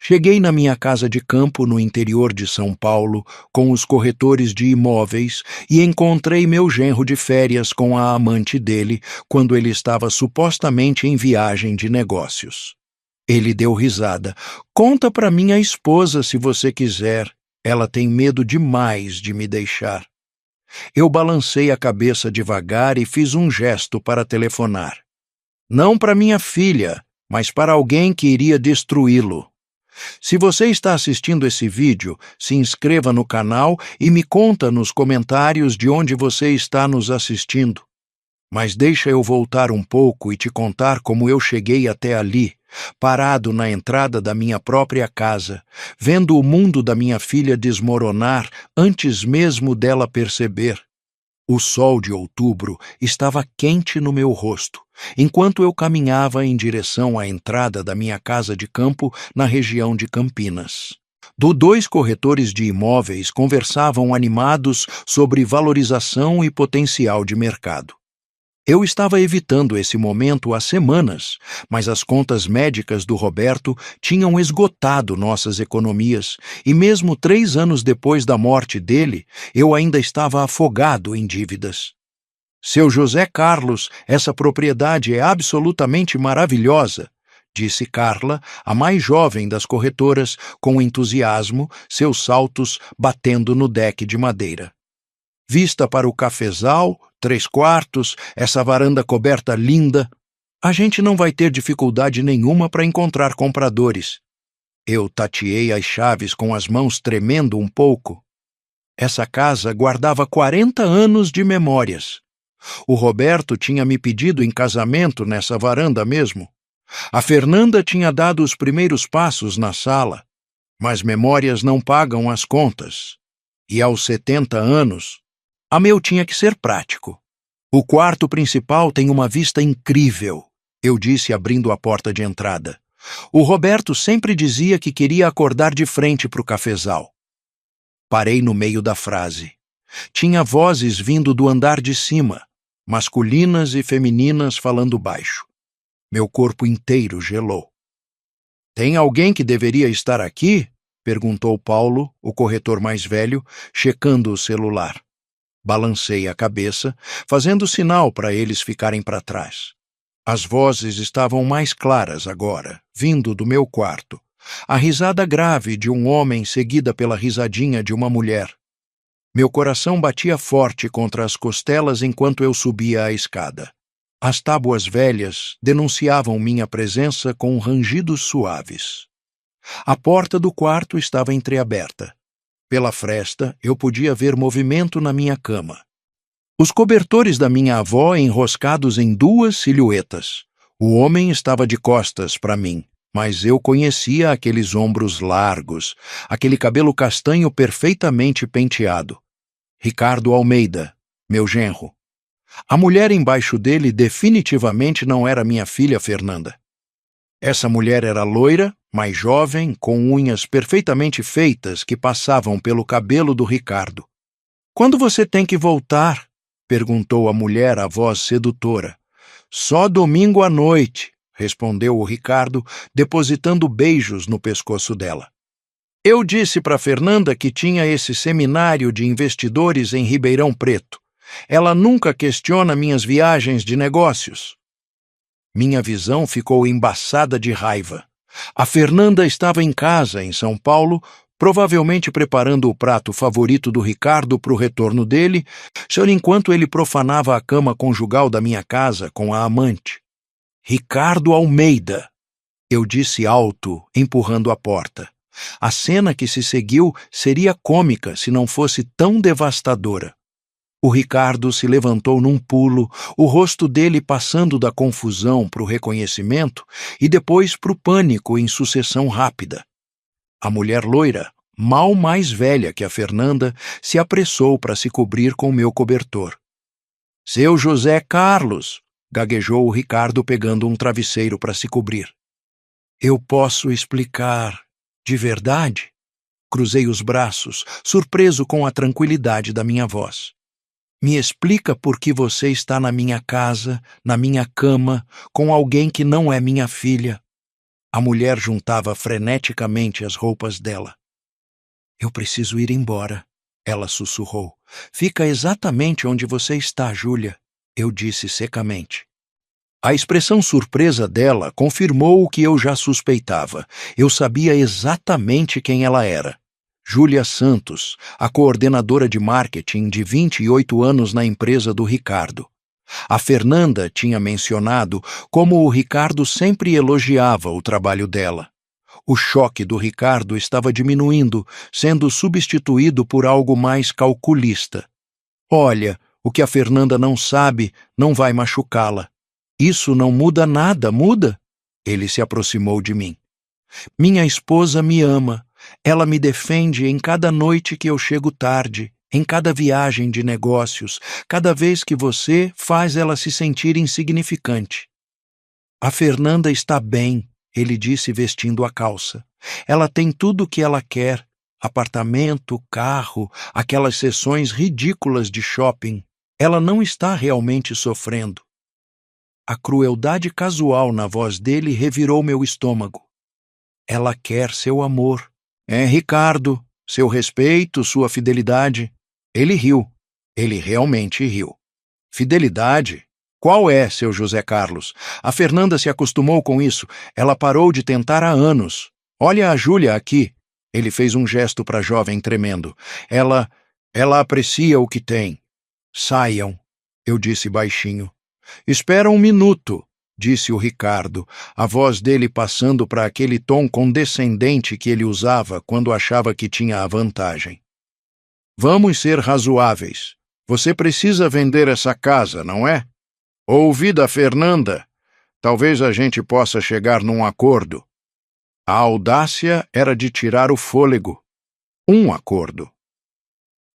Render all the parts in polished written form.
Cheguei na minha casa de campo no interior de São Paulo com os corretores de imóveis e encontrei meu genro de férias com a amante dele quando ele estava supostamente em viagem de negócios. Ele deu risada. Conta para minha esposa se você quiser. Ela tem medo demais de me deixar. Eu balancei a cabeça devagar e fiz um gesto para telefonar. Não para minha filha, mas para alguém que iria destruí-lo. Se você está assistindo esse vídeo, se inscreva no canal e me conta nos comentários de onde você está nos assistindo. Mas deixa eu voltar um pouco e te contar como eu cheguei até ali, parado na entrada da minha própria casa, vendo o mundo da minha filha desmoronar antes mesmo dela perceber. O sol de outubro estava quente no meu rosto, enquanto eu caminhava em direção à entrada da minha casa de campo na região de Campinas. Dois corretores de imóveis conversavam animados sobre valorização e potencial de mercado. Eu estava evitando esse momento há semanas, mas as contas médicas do Roberto tinham esgotado nossas economias, e mesmo 3 anos depois da morte dele, eu ainda estava afogado em dívidas. Seu José Carlos, essa propriedade é absolutamente maravilhosa, disse Carla, a mais jovem das corretoras, com entusiasmo, seus saltos batendo no deck de madeira. Vista para o cafezal, 3 quartos, essa varanda coberta linda. A gente não vai ter dificuldade nenhuma para encontrar compradores. Eu tateei as chaves com as mãos tremendo um pouco. Essa casa guardava 40 anos de memórias. O Roberto tinha me pedido em casamento nessa varanda mesmo. A Fernanda tinha dado os primeiros passos na sala. Mas memórias não pagam as contas. E aos 70 anos... A meu tinha que ser prático. O quarto principal tem uma vista incrível, eu disse abrindo a porta de entrada. O Roberto sempre dizia que queria acordar de frente para o cafezal. Parei no meio da frase. Tinha vozes vindo do andar de cima, masculinas e femininas falando baixo. Meu corpo inteiro gelou. Tem alguém que deveria estar aqui? Perguntou Paulo, o corretor mais velho, checando o celular. Balancei a cabeça, fazendo sinal para eles ficarem para trás. As vozes estavam mais claras agora, vindo do meu quarto. A risada grave de um homem seguida pela risadinha de uma mulher. Meu coração batia forte contra as costelas enquanto eu subia a escada. As tábuas velhas denunciavam minha presença com rangidos suaves. A porta do quarto estava entreaberta. Pela fresta, eu podia ver movimento na minha cama. Os cobertores da minha avó enroscados em 2 silhuetas. O homem estava de costas para mim, mas eu conhecia aqueles ombros largos, aquele cabelo castanho perfeitamente penteado. Ricardo Almeida, meu genro. A mulher embaixo dele definitivamente não era minha filha Fernanda. Essa mulher era loira, mais jovem, com unhas perfeitamente feitas que passavam pelo cabelo do Ricardo. Quando você tem que voltar? Perguntou a mulher à voz sedutora. Só domingo à noite, respondeu o Ricardo, depositando beijos no pescoço dela. Eu disse para Fernanda que tinha esse seminário de investidores em Ribeirão Preto. Ela nunca questiona minhas viagens de negócios. Minha visão ficou embaçada de raiva. A Fernanda estava em casa, em São Paulo, provavelmente preparando o prato favorito do Ricardo para o retorno dele, enquanto ele profanava a cama conjugal da minha casa com a amante. Ricardo Almeida, eu disse alto, empurrando a porta. A cena que se seguiu seria cômica se não fosse tão devastadora. O Ricardo se levantou num pulo, o rosto dele passando da confusão para o reconhecimento e depois para o pânico em sucessão rápida. A mulher loira, mal mais velha que a Fernanda, se apressou para se cobrir com meu cobertor. Seu José Carlos, gaguejou o Ricardo pegando um travesseiro para se cobrir. Eu posso explicar de verdade? Cruzei os braços, surpreso com a tranquilidade da minha voz. Me explica por que você está na minha casa, na minha cama, com alguém que não é minha filha. A mulher juntava freneticamente as roupas dela. Eu preciso ir embora, ela sussurrou. Fica exatamente onde você está, Júlia, eu disse secamente. A expressão surpresa dela confirmou o que eu já suspeitava. Eu sabia exatamente quem ela era. Júlia Santos, a coordenadora de marketing de 28 anos na empresa do Ricardo. A Fernanda tinha mencionado como o Ricardo sempre elogiava o trabalho dela. O choque do Ricardo estava diminuindo, sendo substituído por algo mais calculista. Olha, o que a Fernanda não sabe não vai machucá-la. Isso não muda nada, muda? Ele se aproximou de mim. Minha esposa me ama. Ela me defende em cada noite que eu chego tarde, em cada viagem de negócios, cada vez que você faz ela se sentir insignificante. A Fernanda está bem, ele disse vestindo a calça. Ela tem tudo o que ela quer: apartamento, carro, aquelas sessões ridículas de shopping. Ela não está realmente sofrendo. A crueldade casual na voz dele revirou meu estômago. Ela quer seu amor. É, Ricardo, seu respeito, sua fidelidade. Ele riu. Ele realmente riu. Fidelidade? Qual é, seu José Carlos? A Fernanda se acostumou com isso. Ela parou de tentar há anos. Olha a Júlia aqui. Ele fez um gesto para a jovem tremendo. Ela aprecia o que tem. Saiam, eu disse baixinho. Espera um minuto, disse o Ricardo, a voz dele passando para aquele tom condescendente que ele usava quando achava que tinha a vantagem. Vamos ser razoáveis. Você precisa vender essa casa, não é? Ouvi da Fernanda. Talvez a gente possa chegar num acordo. A audácia era de tirar o fôlego. Um acordo.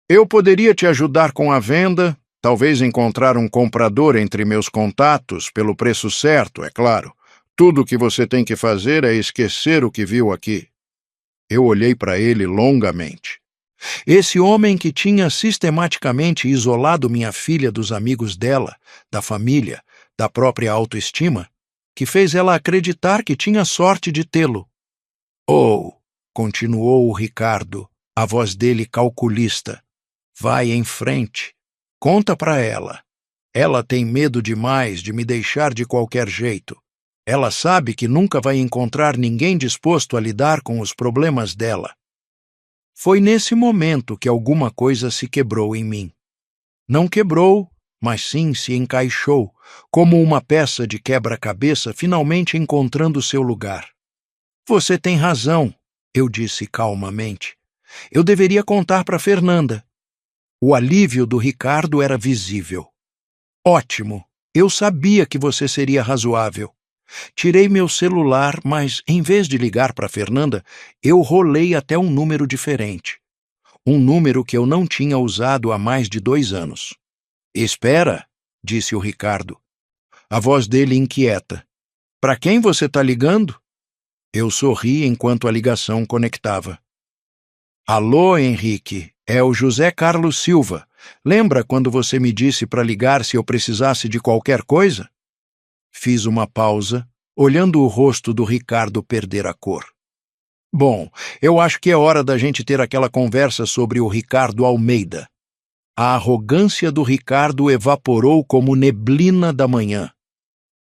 Eu poderia te ajudar com a venda, talvez encontrar um comprador entre meus contatos, pelo preço certo, é claro. Tudo o que você tem que fazer é esquecer o que viu aqui. Eu olhei para ele longamente. Esse homem que tinha sistematicamente isolado minha filha dos amigos dela, da família, da própria autoestima, que fez ela acreditar que tinha sorte de tê-lo. Oh, continuou o Ricardo, a voz dele calculista. Vai em frente. Conta para ela. Ela tem medo demais de me deixar de qualquer jeito. Ela sabe que nunca vai encontrar ninguém disposto a lidar com os problemas dela. Foi nesse momento que alguma coisa se quebrou em mim. Não quebrou, mas sim se encaixou, como uma peça de quebra-cabeça finalmente encontrando seu lugar. Você tem razão, eu disse calmamente. Eu deveria contar para Fernanda. O alívio do Ricardo era visível. Ótimo, eu sabia que você seria razoável. Tirei meu celular, mas, em vez de ligar para Fernanda, eu rolei até um número diferente. Um número que eu não tinha usado há mais de 2 anos. Espera, disse o Ricardo. A voz dele inquieta. Para quem você está ligando? Eu sorri enquanto a ligação conectava. Alô, Henrique, é o José Carlos Silva. Lembra quando você me disse para ligar se eu precisasse de qualquer coisa? Fiz uma pausa, olhando o rosto do Ricardo perder a cor. Bom, eu acho que é hora da gente ter aquela conversa sobre o Ricardo Almeida. A arrogância do Ricardo evaporou como neblina da manhã.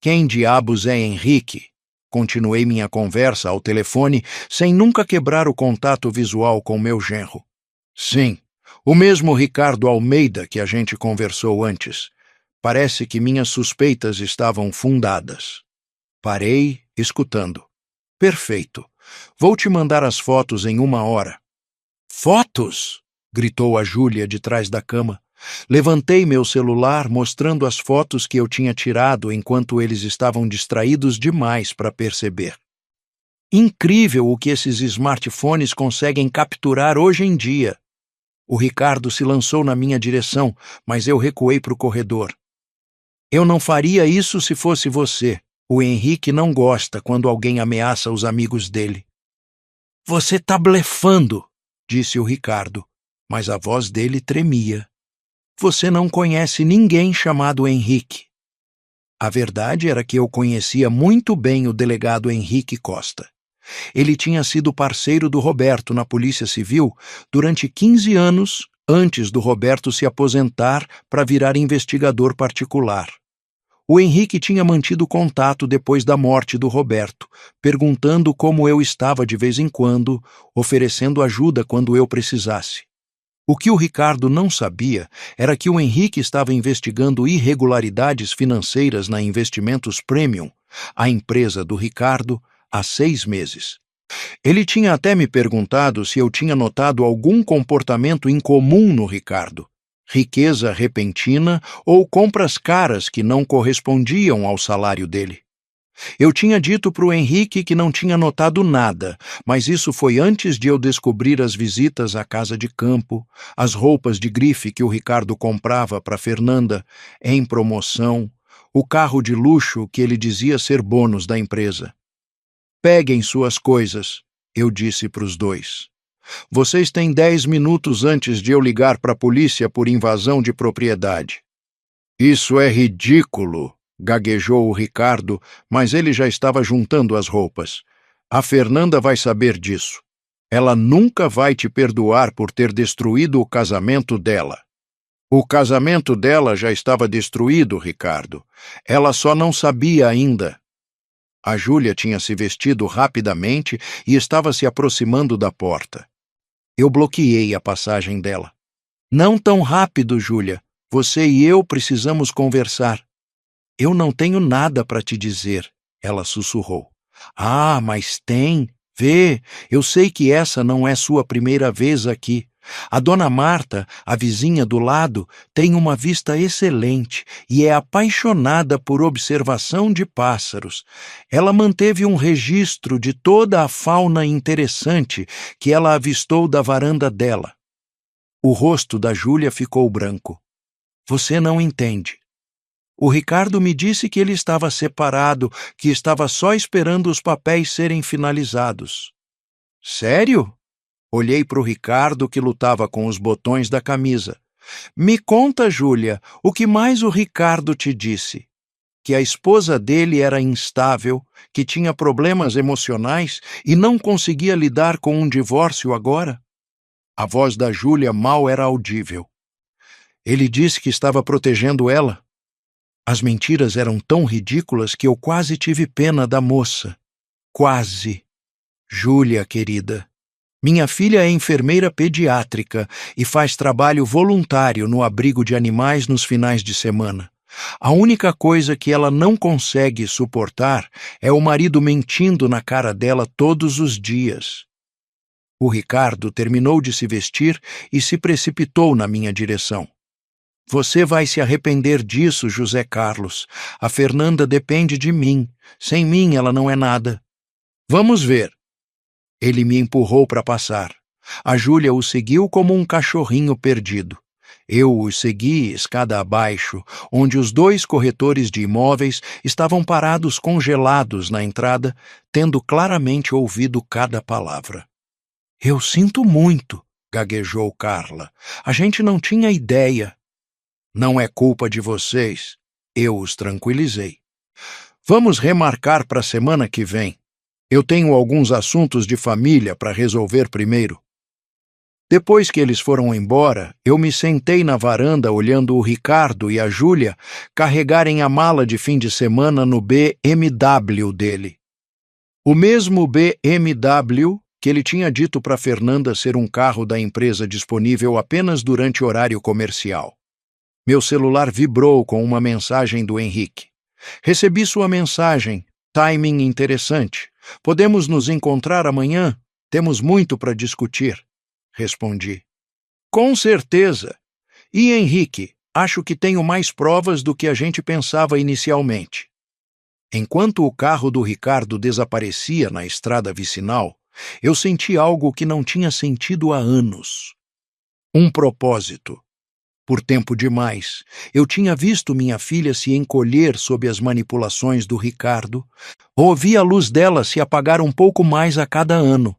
Quem diabos é Henrique? Continuei minha conversa ao telefone sem nunca quebrar o contato visual com meu genro. Sim, o mesmo Ricardo Almeida que a gente conversou antes. Parece que minhas suspeitas estavam fundadas. Parei, escutando. Perfeito. Vou te mandar as fotos em 1 hora. Fotos? Gritou a Júlia de trás da cama. Levantei meu celular mostrando as fotos que eu tinha tirado enquanto eles estavam distraídos demais para perceber. Incrível o que esses smartphones conseguem capturar hoje em dia. O Ricardo se lançou na minha direção, mas eu recuei para o corredor. Eu não faria isso se fosse você. O Henrique não gosta quando alguém ameaça os amigos dele. Você tá blefando, disse o Ricardo, mas a voz dele tremia. Você não conhece ninguém chamado Henrique. A verdade era que eu conhecia muito bem o delegado Henrique Costa. Ele tinha sido parceiro do Roberto na Polícia Civil durante 15 anos antes do Roberto se aposentar para virar investigador particular. O Henrique tinha mantido contato depois da morte do Roberto, perguntando como eu estava de vez em quando, oferecendo ajuda quando eu precisasse. O que o Ricardo não sabia era que o Henrique estava investigando irregularidades financeiras na Investimentos Premium, a empresa do Ricardo, há 6 meses. Ele tinha até me perguntado se eu tinha notado algum comportamento incomum no Ricardo. Riqueza repentina ou compras caras que não correspondiam ao salário dele. Eu tinha dito para o Henrique que não tinha notado nada, mas isso foi antes de eu descobrir as visitas à casa de campo, as roupas de grife que o Ricardo comprava para Fernanda, em promoção, o carro de luxo que ele dizia ser bônus da empresa. Peguem suas coisas, eu disse para os dois. Vocês têm 10 minutos antes de eu ligar para a polícia por invasão de propriedade. Isso é ridículo, gaguejou o Ricardo, mas ele já estava juntando as roupas. A Fernanda vai saber disso. Ela nunca vai te perdoar por ter destruído o casamento dela. O casamento dela já estava destruído, Ricardo. Ela só não sabia ainda. A Júlia tinha se vestido rapidamente e estava se aproximando da porta. Eu bloqueei a passagem dela. Não tão rápido, Júlia. Você e eu precisamos conversar. Eu não tenho nada para te dizer, ela sussurrou. Ah, mas tem. Vê, eu sei que essa não é sua primeira vez aqui. A dona Marta, a vizinha do lado, tem uma vista excelente e é apaixonada por observação de pássaros. Ela manteve um registro de toda a fauna interessante que ela avistou da varanda dela. O rosto da Júlia ficou branco. Você não entende. O Ricardo me disse que ele estava separado, que estava só esperando os papéis serem finalizados. Sério? Olhei para o Ricardo, que lutava com os botões da camisa. Me conta, Júlia, o que mais o Ricardo te disse? Que a esposa dele era instável, que tinha problemas emocionais e não conseguia lidar com um divórcio agora? A voz da Júlia mal era audível. Ele disse que estava protegendo ela. As mentiras eram tão ridículas que eu quase tive pena da moça. Quase. Júlia, querida. Minha filha é enfermeira pediátrica e faz trabalho voluntário no abrigo de animais nos finais de semana. A única coisa que ela não consegue suportar é o marido mentindo na cara dela todos os dias. O Ricardo terminou de se vestir e se precipitou na minha direção. Você vai se arrepender disso, José Carlos. A Fernanda depende de mim. Sem mim ela não é nada. Vamos ver. Ele me empurrou para passar. A Júlia o seguiu como um cachorrinho perdido. Eu o segui escada abaixo, onde os 2 corretores de imóveis estavam parados congelados na entrada, tendo claramente ouvido cada palavra. Eu sinto muito, gaguejou Carla. A gente não tinha ideia. Não é culpa de vocês. Eu os tranquilizei. Vamos remarcar para a semana que vem. Eu tenho alguns assuntos de família para resolver primeiro. Depois que eles foram embora, eu me sentei na varanda olhando o Ricardo e a Júlia carregarem a mala de fim de semana no BMW dele. O mesmo BMW que ele tinha dito para Fernanda ser um carro da empresa disponível apenas durante horário comercial. Meu celular vibrou com uma mensagem do Henrique. Recebi sua mensagem. Timing interessante. Podemos nos encontrar amanhã? Temos muito para discutir. Respondi. Com certeza. E Henrique, acho que tenho mais provas do que a gente pensava inicialmente. Enquanto o carro do Ricardo desaparecia na estrada vicinal, eu senti algo que não tinha sentido há anos. Um propósito. Por tempo demais, eu tinha visto minha filha se encolher sob as manipulações do Ricardo, ouvi a luz dela se apagar um pouco mais a cada ano.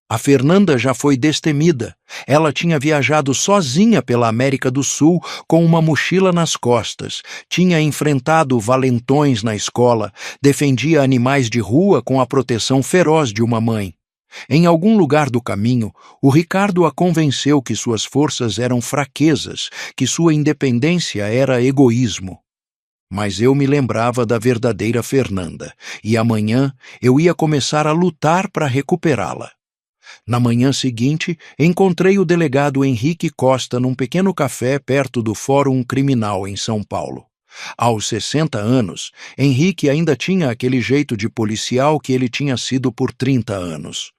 A Fernanda já foi destemida. Ela tinha viajado sozinha pela América do Sul com uma mochila nas costas, tinha enfrentado valentões na escola, defendia animais de rua com a proteção feroz de uma mãe. Em algum lugar do caminho, o Ricardo a convenceu que suas forças eram fraquezas, que sua independência era egoísmo. Mas eu me lembrava da verdadeira Fernanda, e amanhã eu ia começar a lutar para recuperá-la. Na manhã seguinte, encontrei o delegado Henrique Costa num pequeno café perto do Fórum Criminal em São Paulo. Aos 60 anos, Henrique ainda tinha aquele jeito de policial que ele tinha sido por 30 anos.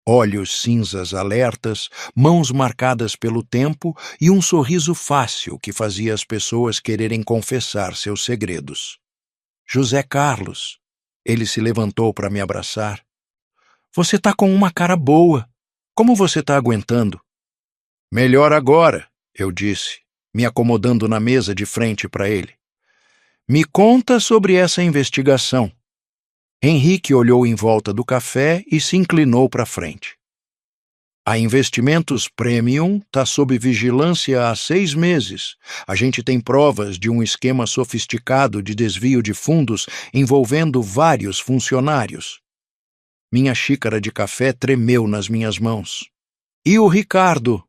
Olhos cinzas alertas, mãos marcadas pelo tempo e um sorriso fácil que fazia as pessoas quererem confessar seus segredos. José Carlos. Ele se levantou para me abraçar. Você tá com uma cara boa. Como você tá aguentando? Melhor agora, eu disse, me acomodando na mesa de frente para ele. Me conta sobre essa investigação. Henrique olhou em volta do café e se inclinou para frente. A Investimentos Premium está sob vigilância há 6 meses. A gente tem provas de um esquema sofisticado de desvio de fundos envolvendo vários funcionários. Minha xícara de café tremeu nas minhas mãos. E o Ricardo?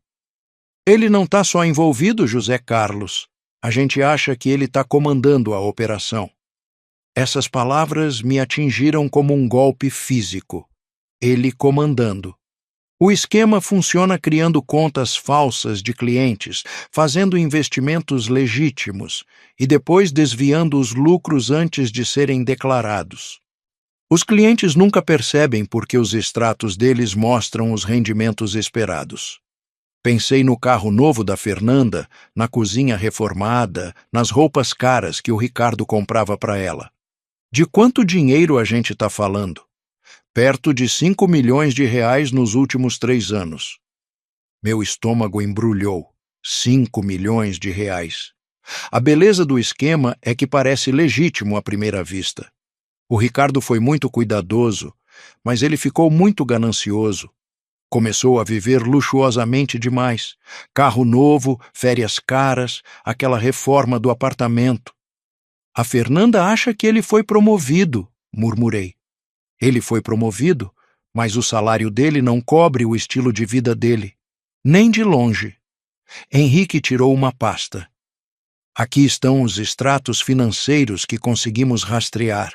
Ele não está só envolvido, José Carlos. A gente acha que ele está comandando a operação. Essas palavras me atingiram como um golpe físico. Ele comandando. O esquema funciona criando contas falsas de clientes, fazendo investimentos legítimos e depois desviando os lucros antes de serem declarados. Os clientes nunca percebem porque os extratos deles mostram os rendimentos esperados. Pensei no carro novo da Fernanda, na cozinha reformada, nas roupas caras que o Ricardo comprava para ela. De quanto dinheiro a gente está falando? Perto de 5 milhões de reais nos últimos 3 anos. Meu estômago embrulhou. 5 milhões de reais. A beleza do esquema é que parece legítimo à primeira vista. O Ricardo foi muito cuidadoso, mas ele ficou muito ganancioso. Começou a viver luxuosamente demais. Carro novo, férias caras, aquela reforma do apartamento. A Fernanda acha que ele foi promovido, murmurei. Ele foi promovido, mas o salário dele não cobre o estilo de vida dele. Nem de longe. Henrique tirou uma pasta. Aqui estão os extratos financeiros que conseguimos rastrear.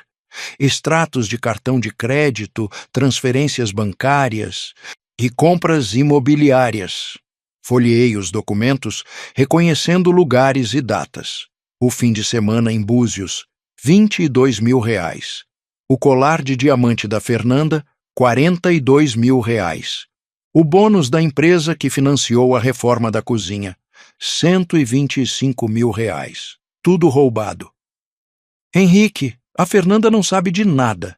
Extratos de cartão de crédito, transferências bancárias e compras imobiliárias. Folheei os documentos, reconhecendo lugares e datas. O fim de semana em Búzios, 22 mil reais. O colar de diamante da Fernanda, 42 mil reais. O bônus da empresa que financiou a reforma da cozinha, 125 mil reais. Tudo roubado. Henrique, a Fernanda não sabe de nada.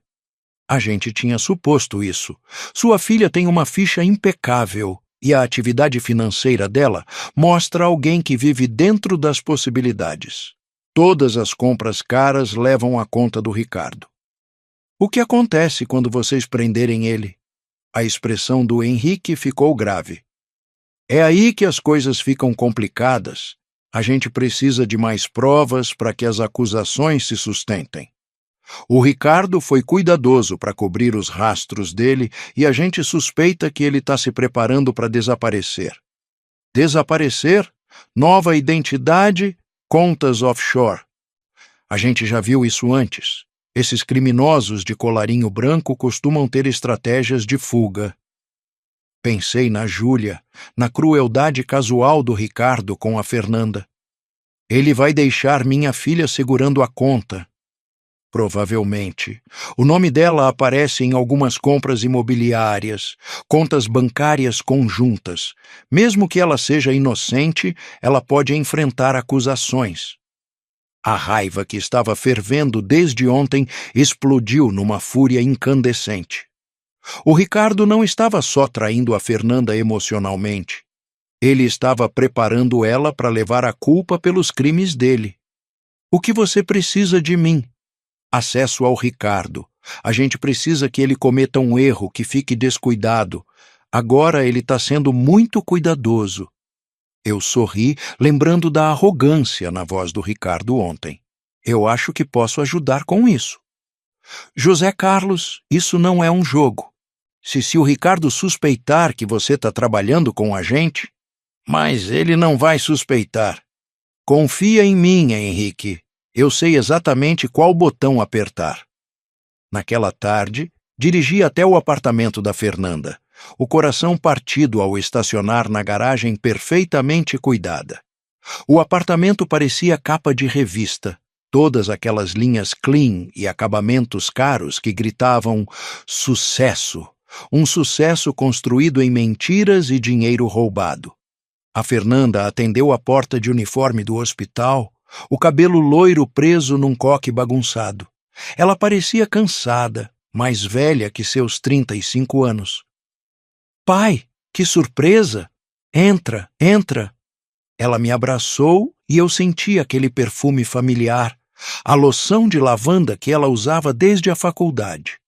A gente tinha suposto isso. Sua filha tem uma ficha impecável e a atividade financeira dela mostra alguém que vive dentro das possibilidades. Todas as compras caras levam à conta do Ricardo. O que acontece quando vocês prenderem ele? A expressão do Henrique ficou grave. É aí que as coisas ficam complicadas. A gente precisa de mais provas para que as acusações se sustentem. O Ricardo foi cuidadoso para cobrir os rastros dele e a gente suspeita que ele está se preparando para desaparecer. Desaparecer? Nova identidade? Contas offshore. A gente já viu isso antes. Esses criminosos de colarinho branco costumam ter estratégias de fuga. Pensei na Júlia, na crueldade casual do Ricardo com a Fernanda. Ele vai deixar minha filha segurando a conta. Provavelmente. O nome dela aparece em algumas compras imobiliárias, contas bancárias conjuntas. Mesmo que ela seja inocente, ela pode enfrentar acusações. A raiva que estava fervendo desde ontem explodiu numa fúria incandescente. O Ricardo não estava só traindo a Fernanda emocionalmente. Ele estava preparando ela para levar a culpa pelos crimes dele. O que você precisa de mim? Acesso ao Ricardo. A gente precisa que ele cometa um erro, que fique descuidado. Agora ele está sendo muito cuidadoso. Eu sorri, lembrando da arrogância na voz do Ricardo ontem. Eu acho que posso ajudar com isso. José Carlos, isso não é um jogo. Se o Ricardo suspeitar que você está trabalhando com a gente... Mas ele não vai suspeitar. Confia em mim, Henrique. Eu sei exatamente qual botão apertar. Naquela tarde, dirigi até o apartamento da Fernanda, o coração partido ao estacionar na garagem perfeitamente cuidada. O apartamento parecia capa de revista, todas aquelas linhas clean e acabamentos caros que gritavam sucesso, um sucesso construído em mentiras e dinheiro roubado. A Fernanda atendeu a porta de uniforme do hospital, o cabelo loiro preso num coque bagunçado. Ela parecia cansada, mais velha que seus 35 anos. Pai, que surpresa! Entra, entra! Ela me abraçou e eu senti aquele perfume familiar, a loção de lavanda que ela usava desde a faculdade.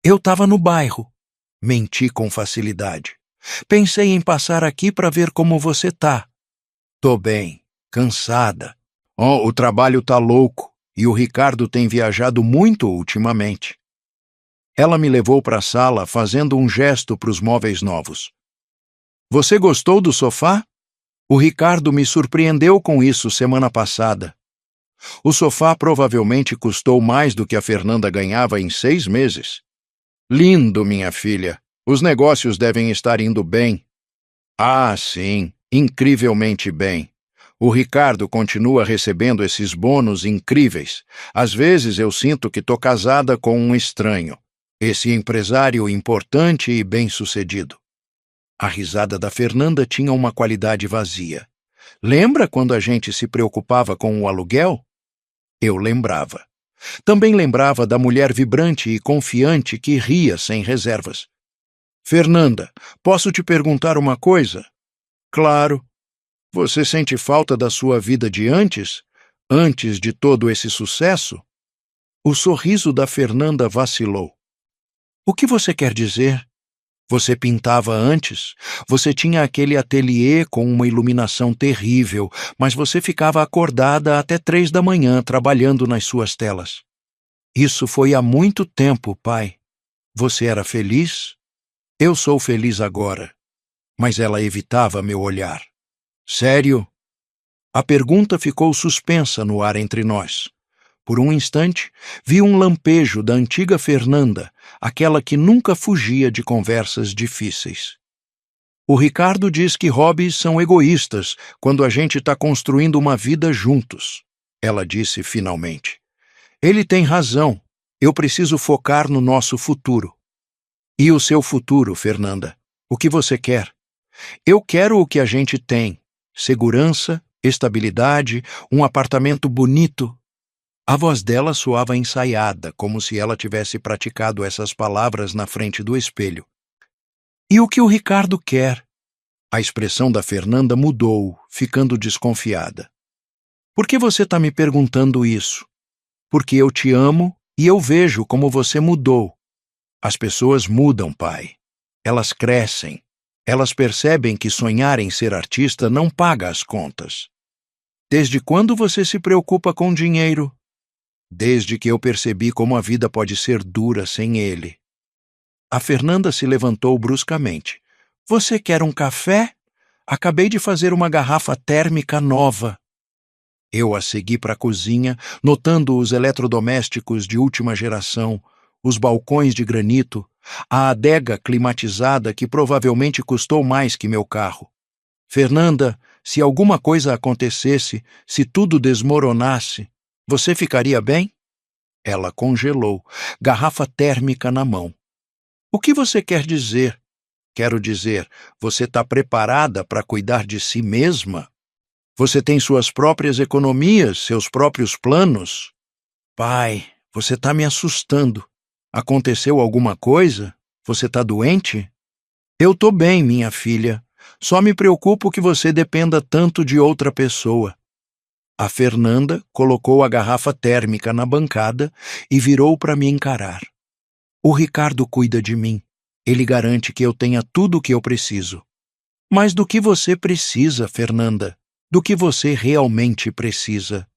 Eu estava no bairro. Menti com facilidade. Pensei em passar aqui para ver como você tá. Tô bem, cansada. Oh, o trabalho tá louco e o Ricardo tem viajado muito ultimamente. Ela me levou para a sala fazendo um gesto para os móveis novos. Você gostou do sofá? O Ricardo me surpreendeu com isso semana passada. O sofá provavelmente custou mais do que a Fernanda ganhava em 6 meses. Lindo, minha filha. Os negócios devem estar indo bem. Ah, sim, incrivelmente bem. O Ricardo continua recebendo esses bônus incríveis. Às vezes eu sinto que estou casada com um estranho. Esse empresário importante e bem-sucedido. A risada da Fernanda tinha uma qualidade vazia. Lembra quando a gente se preocupava com o aluguel? Eu lembrava. Também lembrava da mulher vibrante e confiante que ria sem reservas. Fernanda, posso te perguntar uma coisa? Claro. Você sente falta da sua vida de antes? Antes de todo esse sucesso? O sorriso da Fernanda vacilou. O que você quer dizer? Você pintava antes? Você tinha aquele ateliê com uma iluminação terrível, mas você ficava acordada até 3 da manhã trabalhando nas suas telas. Isso foi há muito tempo, pai. Você era feliz? Eu sou feliz agora. Mas ela evitava meu olhar. Sério? A pergunta ficou suspensa no ar entre nós. Por um instante, vi um lampejo da antiga Fernanda, aquela que nunca fugia de conversas difíceis. O Ricardo diz que hobbies são egoístas quando a gente está construindo uma vida juntos. Ela disse finalmente. Ele tem razão. Eu preciso focar no nosso futuro. E o seu futuro, Fernanda? O que você quer? Eu quero o que a gente tem. Segurança, estabilidade, um apartamento bonito. A voz dela soava ensaiada, como se ela tivesse praticado essas palavras na frente do espelho. E o que o Ricardo quer? A expressão da Fernanda mudou, ficando desconfiada. Por que você está me perguntando isso? Porque eu te amo e eu vejo como você mudou. As pessoas mudam, pai. Elas crescem. Elas percebem que sonhar em ser artista não paga as contas. Desde quando você se preocupa com dinheiro? Desde que eu percebi como a vida pode ser dura sem ele. A Fernanda se levantou bruscamente. Você quer um café? Acabei de fazer uma garrafa térmica nova. Eu a segui para a cozinha, notando os eletrodomésticos de última geração, os balcões de granito, a adega climatizada que provavelmente custou mais que meu carro. Fernanda, se alguma coisa acontecesse, se tudo desmoronasse, você ficaria bem? Ela congelou, garrafa térmica na mão. O que você quer dizer? Quero dizer, você está preparada para cuidar de si mesma? Você tem suas próprias economias, seus próprios planos? Pai, você está me assustando. Aconteceu alguma coisa? Você está doente? Eu estou bem, minha filha. Só me preocupo que você dependa tanto de outra pessoa. A Fernanda colocou a garrafa térmica na bancada e virou para me encarar. O Ricardo cuida de mim. Ele garante que eu tenha tudo o que eu preciso. Mas do que você precisa, Fernanda? Do que você realmente precisa?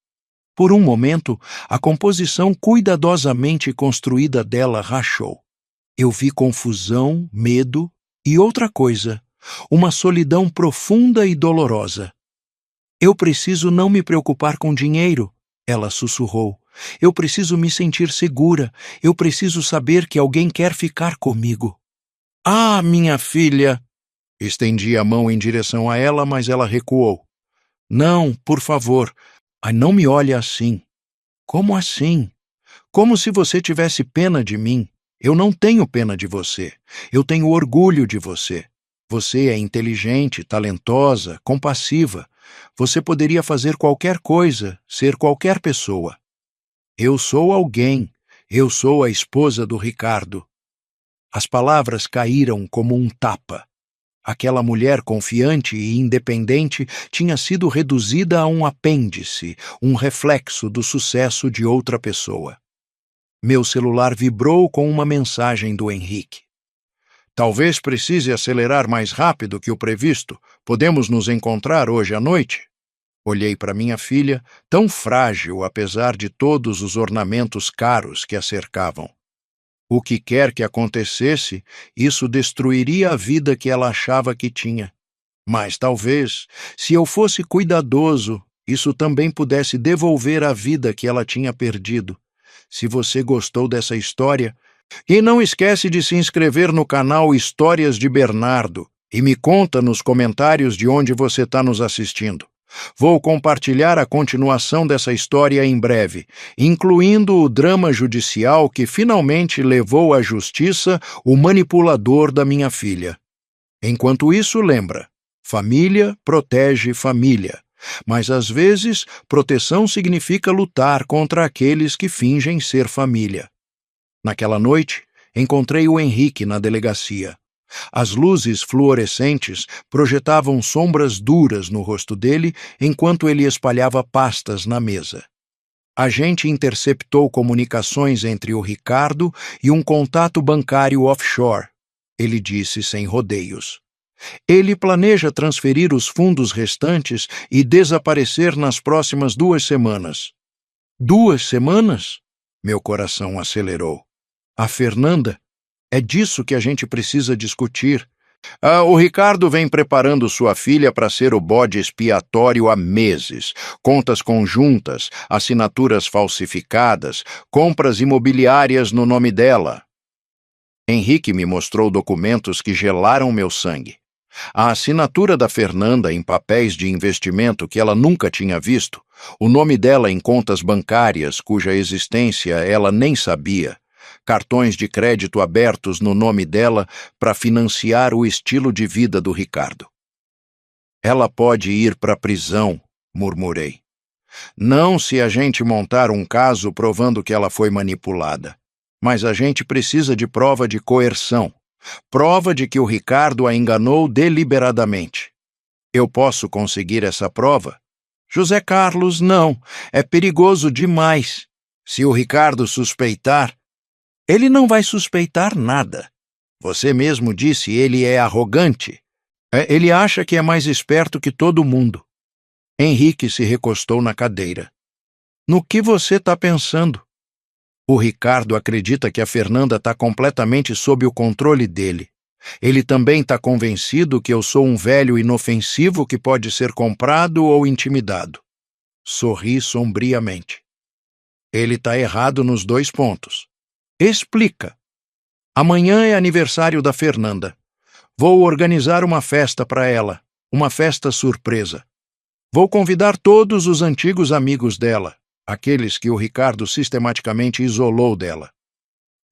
Por um momento, a composição cuidadosamente construída dela rachou. Eu vi confusão, medo e outra coisa, uma solidão profunda e dolorosa. Eu preciso não me preocupar com dinheiro, ela sussurrou. Eu preciso me sentir segura. Eu preciso saber que alguém quer ficar comigo. Ah, minha filha! Estendi a mão em direção a ela, mas ela recuou. Não, por favor. Ai, não me olhe assim. Como assim? Como se você tivesse pena de mim. Eu não tenho pena de você. Eu tenho orgulho de você. Você é inteligente, talentosa, compassiva. Você poderia fazer qualquer coisa, ser qualquer pessoa. Eu sou alguém. Eu sou a esposa do Ricardo. As palavras caíram como um tapa. Aquela mulher confiante e independente tinha sido reduzida a um apêndice, um reflexo do sucesso de outra pessoa. Meu celular vibrou com uma mensagem do Henrique. Talvez precise acelerar mais rápido que o previsto. Podemos nos encontrar hoje à noite? Olhei para minha filha, tão frágil apesar de todos os ornamentos caros que a cercavam. O que quer que acontecesse, isso destruiria a vida que ela achava que tinha. Mas talvez, se eu fosse cuidadoso, isso também pudesse devolver a vida que ela tinha perdido. Se você gostou dessa história, e não esquece de se inscrever no canal Histórias de Bernardo e me conta nos comentários de onde você está nos assistindo. Vou compartilhar a continuação dessa história em breve, incluindo o drama judicial que finalmente levou à justiça o manipulador da minha filha. Enquanto isso, lembra, família protege família, mas às vezes proteção significa lutar contra aqueles que fingem ser família. Naquela noite, encontrei o Henrique na delegacia. As luzes fluorescentes projetavam sombras duras no rosto dele enquanto ele espalhava pastas na mesa. A gente interceptou comunicações entre o Ricardo e um contato bancário offshore, ele disse sem rodeios. Ele planeja transferir os fundos restantes e desaparecer nas próximas 2 semanas. 2 semanas? Meu coração acelerou. A Fernanda? É disso que a gente precisa discutir. O Ricardo vem preparando sua filha para ser o bode expiatório há meses. Contas conjuntas, assinaturas falsificadas, compras imobiliárias no nome dela. Henrique me mostrou documentos que gelaram meu sangue. A assinatura da Fernanda em papéis de investimento que ela nunca tinha visto, o nome dela em contas bancárias cuja existência ela nem sabia, cartões de crédito abertos no nome dela para financiar o estilo de vida do Ricardo. Ela pode ir para a prisão, murmurei. Não se a gente montar um caso provando que ela foi manipulada. Mas a gente precisa de prova de coerção. Prova de que o Ricardo a enganou deliberadamente. Eu posso conseguir essa prova? José Carlos, não. É perigoso demais. Se o Ricardo suspeitar, ele não vai suspeitar nada. Você mesmo disse, ele é arrogante. Ele acha que é mais esperto que todo mundo. Henrique se recostou na cadeira. No que você está pensando? O Ricardo acredita que a Fernanda está completamente sob o controle dele. Ele também está convencido que eu sou um velho inofensivo que pode ser comprado ou intimidado. Sorri sombriamente. Ele está errado nos 2 pontos. Explica. Amanhã é aniversário da Fernanda. Vou organizar uma festa para ela, uma festa surpresa. Vou convidar todos os antigos amigos dela, aqueles que o Ricardo sistematicamente isolou dela.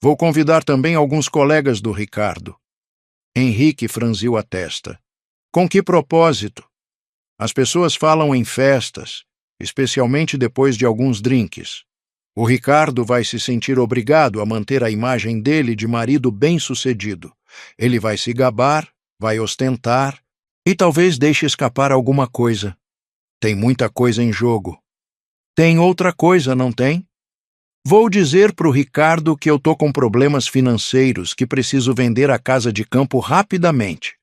Vou convidar também alguns colegas do Ricardo. Henrique franziu a testa. Com que propósito? As pessoas falam em festas, especialmente depois de alguns drinks. O Ricardo vai se sentir obrigado a manter a imagem dele de marido bem-sucedido. Ele vai se gabar, vai ostentar e talvez deixe escapar alguma coisa. Tem muita coisa em jogo. Tem outra coisa, não tem? Vou dizer para o Ricardo que eu tô com problemas financeiros, que preciso vender a casa de campo rapidamente.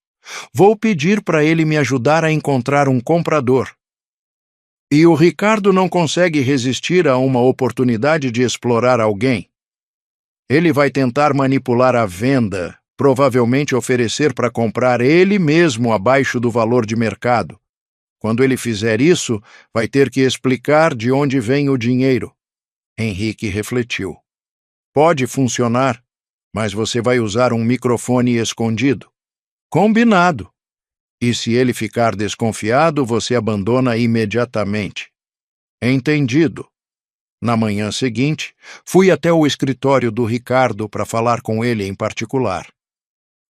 Vou pedir para ele me ajudar a encontrar um comprador. E o Ricardo não consegue resistir a uma oportunidade de explorar alguém. Ele vai tentar manipular a venda, provavelmente oferecer para comprar ele mesmo abaixo do valor de mercado. Quando ele fizer isso, vai ter que explicar de onde vem o dinheiro. Henrique refletiu. Pode funcionar, mas você vai usar um microfone escondido. Combinado. E se ele ficar desconfiado, você abandona imediatamente. Entendido. Na manhã seguinte, fui até o escritório do Ricardo para falar com ele em particular.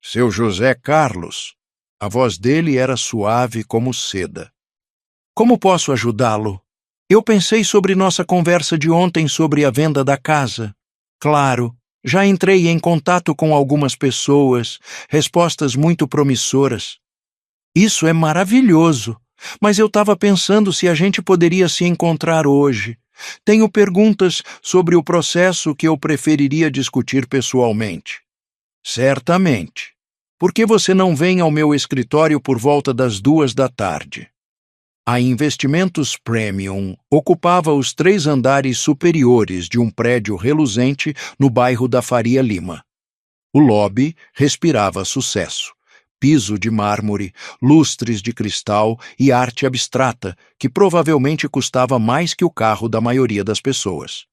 Seu José Carlos. A voz dele era suave como seda. Como posso ajudá-lo? Eu pensei sobre nossa conversa de ontem sobre a venda da casa. Claro, já entrei em contato com algumas pessoas, respostas muito promissoras. Isso é maravilhoso, mas eu estava pensando se a gente poderia se encontrar hoje. Tenho perguntas sobre o processo que eu preferiria discutir pessoalmente. Certamente. Por que você não vem ao meu escritório por volta das 2 da tarde? A Investimentos Premium ocupava os 3 andares superiores de um prédio reluzente no bairro da Faria Lima. O lobby respirava sucesso. Piso de mármore, lustres de cristal e arte abstrata, que provavelmente custava mais que o carro da maioria das pessoas.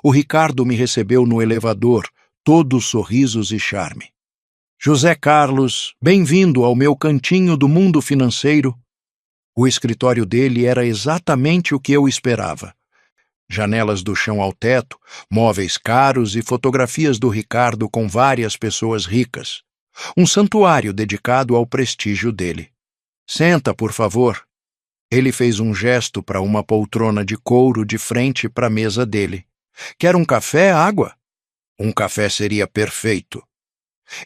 O Ricardo me recebeu no elevador, todo sorrisos e charme. José Carlos, bem-vindo ao meu cantinho do mundo financeiro. O escritório dele era exatamente o que eu esperava. Janelas do chão ao teto, móveis caros e fotografias do Ricardo com várias pessoas ricas. Um santuário dedicado ao prestígio dele. Senta, por favor. Ele fez um gesto para uma poltrona de couro de frente para a mesa dele. Quer um café, água? Um café seria perfeito.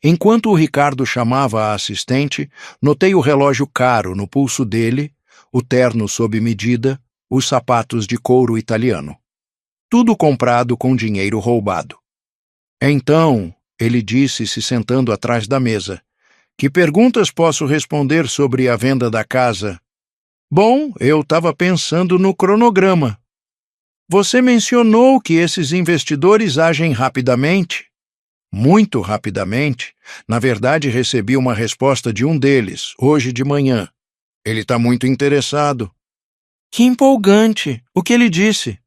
Enquanto o Ricardo chamava a assistente, notei o relógio caro no pulso dele, o terno sob medida, os sapatos de couro italiano. Tudo comprado com dinheiro roubado. Então, ele disse, se sentando atrás da mesa, que perguntas posso responder sobre a venda da casa? Bom, eu estava pensando no cronograma. Você mencionou que esses investidores agem rapidamente. Muito rapidamente. Na verdade, recebi uma resposta de um deles, hoje de manhã. Ele está muito interessado. Que empolgante! O que ele disse?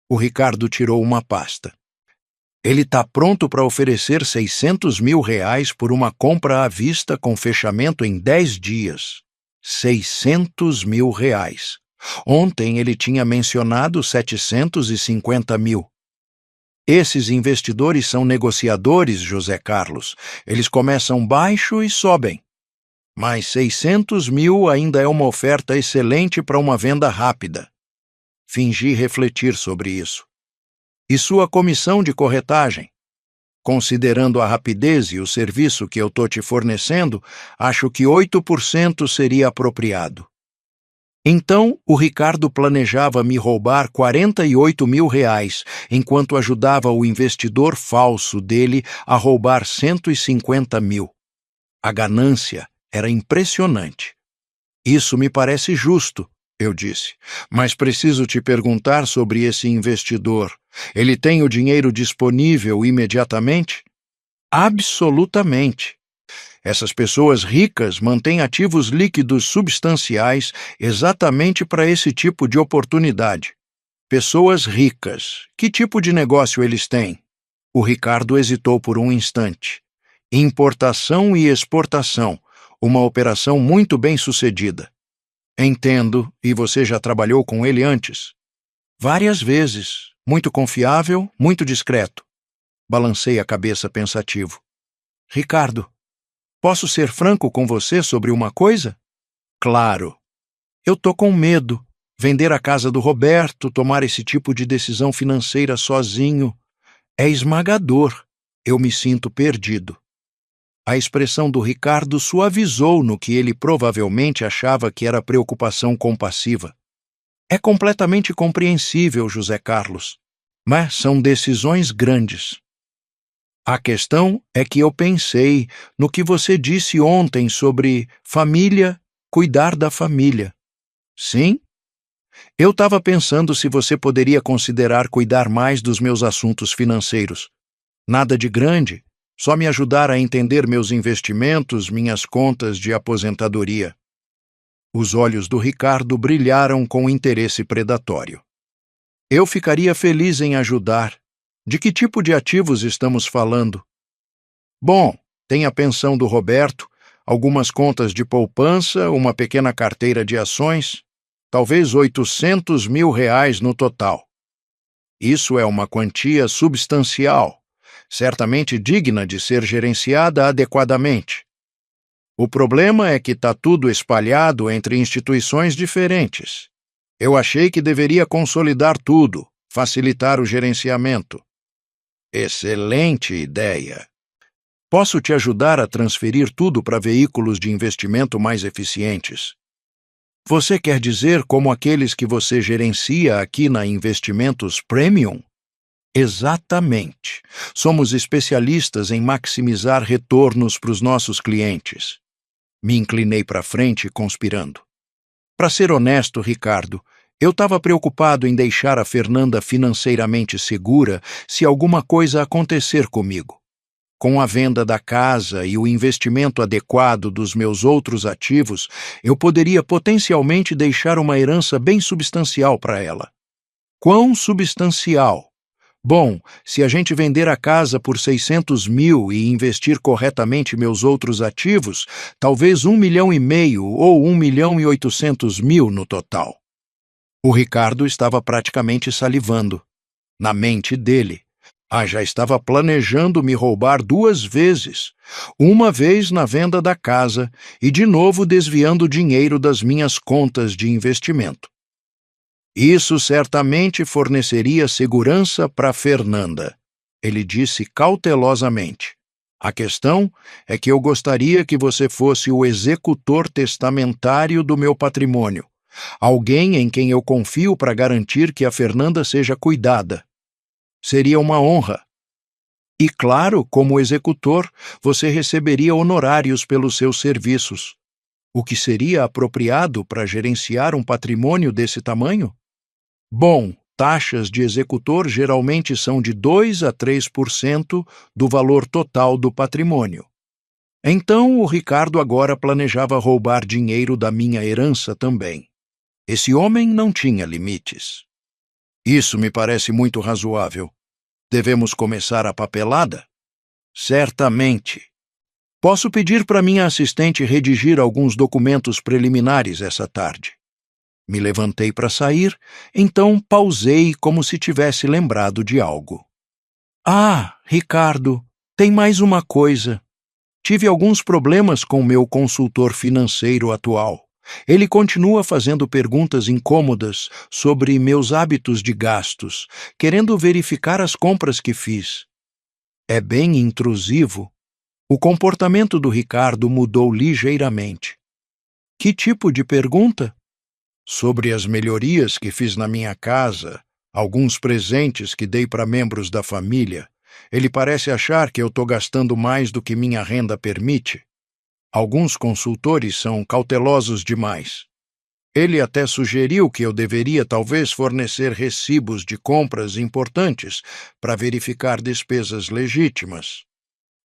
O Ricardo tirou uma pasta. Ele está pronto para oferecer R$600 mil por uma compra à vista com fechamento em 10 dias. R$600 mil. Ontem ele tinha mencionado 750 mil. Esses investidores são negociadores, José Carlos. Eles começam baixo e sobem. Mas 600 mil ainda é uma oferta excelente para uma venda rápida. Fingi refletir sobre isso. E sua comissão de corretagem? Considerando a rapidez e o serviço que eu estou te fornecendo, acho que 8% seria apropriado. Então, o Ricardo planejava me roubar R$48 mil, enquanto ajudava o investidor falso dele a roubar 150 mil. A ganância era impressionante. Isso me parece justo, eu disse, mas preciso te perguntar sobre esse investidor. Ele tem o dinheiro disponível imediatamente? Absolutamente. Essas pessoas ricas mantêm ativos líquidos substanciais exatamente para esse tipo de oportunidade. Pessoas ricas. Que tipo de negócio eles têm? O Ricardo hesitou por um instante. Importação e exportação. Uma operação muito bem sucedida. Entendo, e você já trabalhou com ele antes? Várias vezes. Muito confiável, muito discreto. Balancei a cabeça pensativo. Ricardo, posso ser franco com você sobre uma coisa? Claro. Eu tô com medo. Vender a casa do Roberto, tomar esse tipo de decisão financeira sozinho, é esmagador. Eu me sinto perdido. A expressão do Ricardo suavizou no que ele provavelmente achava que era preocupação compassiva. É completamente compreensível, José Carlos. Mas são decisões grandes. A questão é que eu pensei no que você disse ontem sobre família, cuidar da família. Sim? Eu estava pensando se você poderia considerar cuidar mais dos meus assuntos financeiros. Nada de grande, só me ajudar a entender meus investimentos, minhas contas de aposentadoria. Os olhos do Ricardo brilharam com interesse predatório. Eu ficaria feliz em ajudar. De que tipo de ativos estamos falando? Bom, tem a pensão do Roberto, algumas contas de poupança, uma pequena carteira de ações, talvez R$ 800 mil no total. Isso é uma quantia substancial, certamente digna de ser gerenciada adequadamente. O problema é que está tudo espalhado entre instituições diferentes. Eu achei que deveria consolidar tudo, facilitar o gerenciamento. Excelente ideia! Posso te ajudar a transferir tudo para veículos de investimento mais eficientes. Você quer dizer como aqueles que você gerencia aqui na Investimentos Premium? Exatamente. Somos especialistas em maximizar retornos para os nossos clientes. Me inclinei para frente, conspirando. Para ser honesto, Ricardo, eu estava preocupado em deixar a Fernanda financeiramente segura se alguma coisa acontecer comigo. Com a venda da casa e o investimento adequado dos meus outros ativos, eu poderia potencialmente deixar uma herança bem substancial para ela. Quão substancial? Bom, se a gente vender a casa por 600 mil e investir corretamente meus outros ativos, talvez 1,5 milhão ou 1,8 milhão no total. O Ricardo estava praticamente salivando. Na mente dele, já estava planejando me roubar 2 vezes. Uma vez na venda da casa e de novo desviando dinheiro das minhas contas de investimento. Isso certamente forneceria segurança para Fernanda, ele disse cautelosamente. A questão é que eu gostaria que você fosse o executor testamentário do meu patrimônio, alguém em quem eu confio para garantir que a Fernanda seja cuidada. Seria uma honra. E claro, como executor, você receberia honorários pelos seus serviços. O que seria apropriado para gerenciar um patrimônio desse tamanho? Bom, taxas de executor geralmente são de 2 a 3% do valor total do patrimônio. Então, o Ricardo agora planejava roubar dinheiro da minha herança também. Esse homem não tinha limites. Isso me parece muito razoável. Devemos começar a papelada? Certamente. Posso pedir para minha assistente redigir alguns documentos preliminares essa tarde. Me levantei para sair, então pausei como se tivesse lembrado de algo. Ricardo, tem mais uma coisa. Tive alguns problemas com meu consultor financeiro atual. Ele continua fazendo perguntas incômodas sobre meus hábitos de gastos, querendo verificar as compras que fiz. É bem intrusivo. O comportamento do Ricardo mudou ligeiramente. Que tipo de pergunta? Sobre as melhorias que fiz na minha casa, alguns presentes que dei para membros da família. Ele parece achar que eu estou gastando mais do que minha renda permite. Alguns consultores são cautelosos demais. Ele até sugeriu que eu deveria talvez fornecer recibos de compras importantes para verificar despesas legítimas.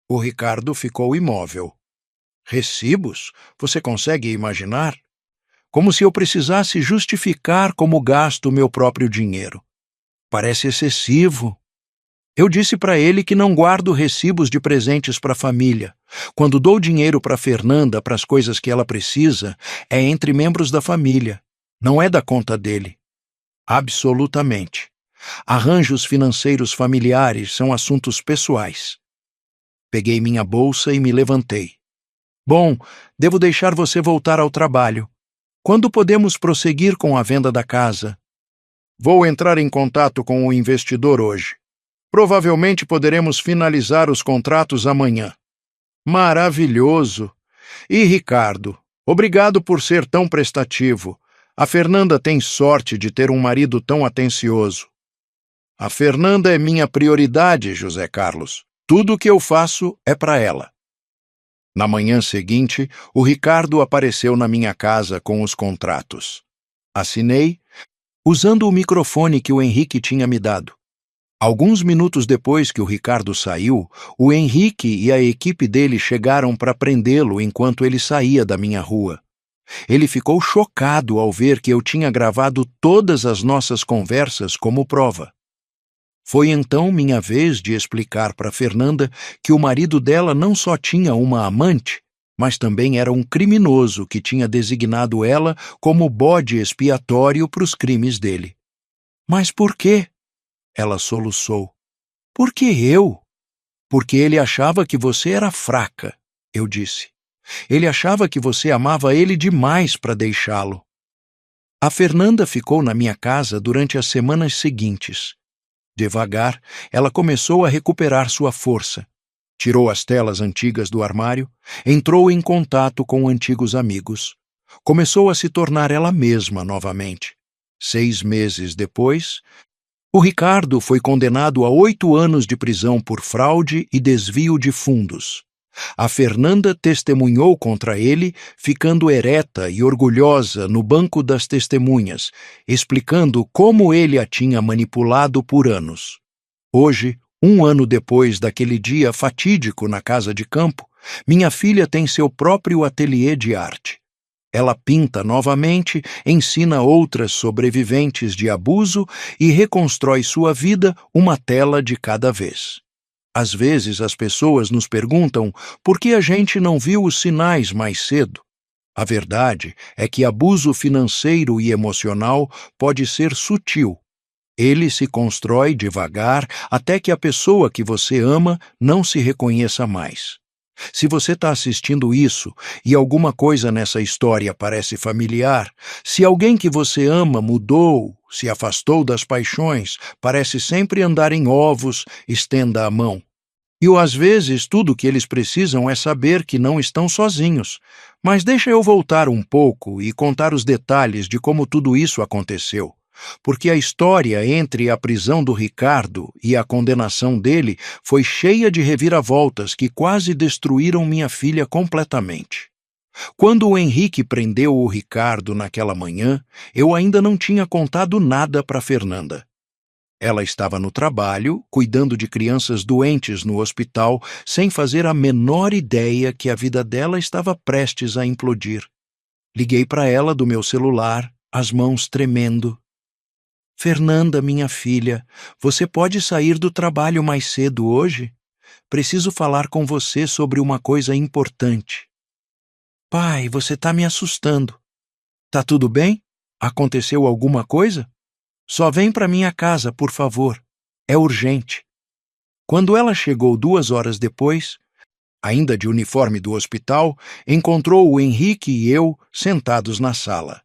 O Ricardo ficou imóvel. Recibos? Você consegue imaginar? Como se eu precisasse justificar como gasto meu próprio dinheiro. Parece excessivo. Eu disse para ele que não guardo recibos de presentes para a família. Quando dou dinheiro para Fernanda para as coisas que ela precisa, é entre membros da família. Não é da conta dele. Absolutamente. Arranjos financeiros familiares são assuntos pessoais. Peguei minha bolsa e me levantei. Bom, devo deixar você voltar ao trabalho. Quando podemos prosseguir com a venda da casa? Vou entrar em contato com o investidor hoje. Provavelmente poderemos finalizar os contratos amanhã. Maravilhoso! E Ricardo, obrigado por ser tão prestativo. A Fernanda tem sorte de ter um marido tão atencioso. A Fernanda é minha prioridade, José Carlos. Tudo o que eu faço é para ela. Na manhã seguinte, o Ricardo apareceu na minha casa com os contratos. Assinei, usando o microfone que o Henrique tinha me dado. Alguns minutos depois que o Ricardo saiu, o Henrique e a equipe dele chegaram para prendê-lo enquanto ele saía da minha rua. Ele ficou chocado ao ver que eu tinha gravado todas as nossas conversas como prova. Foi então minha vez de explicar para Fernanda que o marido dela não só tinha uma amante, mas também era um criminoso que tinha designado ela como bode expiatório para os crimes dele. Mas por quê? Ela soluçou. Por que eu? Porque ele achava que você era fraca, eu disse. Ele achava que você amava ele demais para deixá-lo. A Fernanda ficou na minha casa durante as semanas seguintes. Devagar, ela começou a recuperar sua força. Tirou as telas antigas do armário, entrou em contato com antigos amigos. Começou a se tornar ela mesma novamente. 6 meses depois, o Ricardo foi condenado a 8 anos de prisão por fraude e desvio de fundos. A Fernanda testemunhou contra ele, ficando ereta e orgulhosa no banco das testemunhas, explicando como ele a tinha manipulado por anos. Hoje, 1 ano depois daquele dia fatídico na casa de campo, minha filha tem seu próprio ateliê de arte. Ela pinta novamente, ensina outras sobreviventes de abuso e reconstrói sua vida uma tela de cada vez. Às vezes as pessoas nos perguntam por que a gente não viu os sinais mais cedo. A verdade é que abuso financeiro e emocional pode ser sutil. Ele se constrói devagar até que a pessoa que você ama não se reconheça mais. Se você está assistindo isso e alguma coisa nessa história parece familiar, se alguém que você ama mudou, se afastou das paixões, parece sempre andar em ovos, estenda a mão. E às vezes tudo o que eles precisam é saber que não estão sozinhos. Mas deixa eu voltar um pouco e contar os detalhes de como tudo isso aconteceu. Porque a história entre a prisão do Ricardo e a condenação dele foi cheia de reviravoltas que quase destruíram minha filha completamente. Quando o Henrique prendeu o Ricardo naquela manhã, eu ainda não tinha contado nada para Fernanda. Ela estava no trabalho, cuidando de crianças doentes no hospital, sem fazer a menor ideia que a vida dela estava prestes a implodir. Liguei para ela do meu celular, as mãos tremendo. Fernanda, minha filha, você pode sair do trabalho mais cedo hoje? Preciso falar com você sobre uma coisa importante. Pai, você está me assustando. Tá tudo bem? Aconteceu alguma coisa? Só vem para minha casa, por favor. É urgente. Quando ela chegou 2 horas depois, ainda de uniforme do hospital, encontrou o Henrique e eu sentados na sala.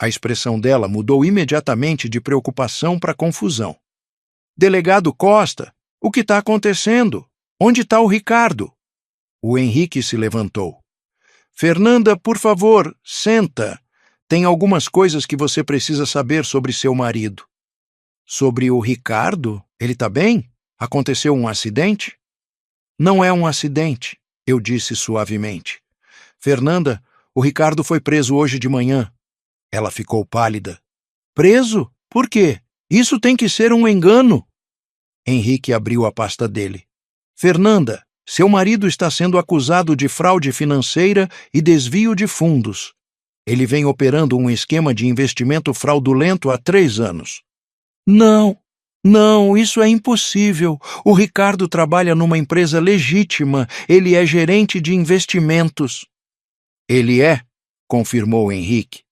A expressão dela mudou imediatamente de preocupação para confusão. Delegado Costa, o que está acontecendo? Onde está o Ricardo? O Henrique se levantou. Fernanda, por favor, senta. Tem algumas coisas que você precisa saber sobre seu marido. Sobre o Ricardo? Ele está bem? Aconteceu um acidente? Não é um acidente, eu disse suavemente. Fernanda, o Ricardo foi preso hoje de manhã. Ela ficou pálida. Preso? Por quê? Isso tem que ser um engano. Henrique abriu a pasta dele. Fernanda, seu marido está sendo acusado de fraude financeira e desvio de fundos. Ele vem operando um esquema de investimento fraudulento há 3 anos. Não, isso é impossível. O Ricardo trabalha numa empresa legítima. Ele é gerente de investimentos. Ele é, confirmou Henrique.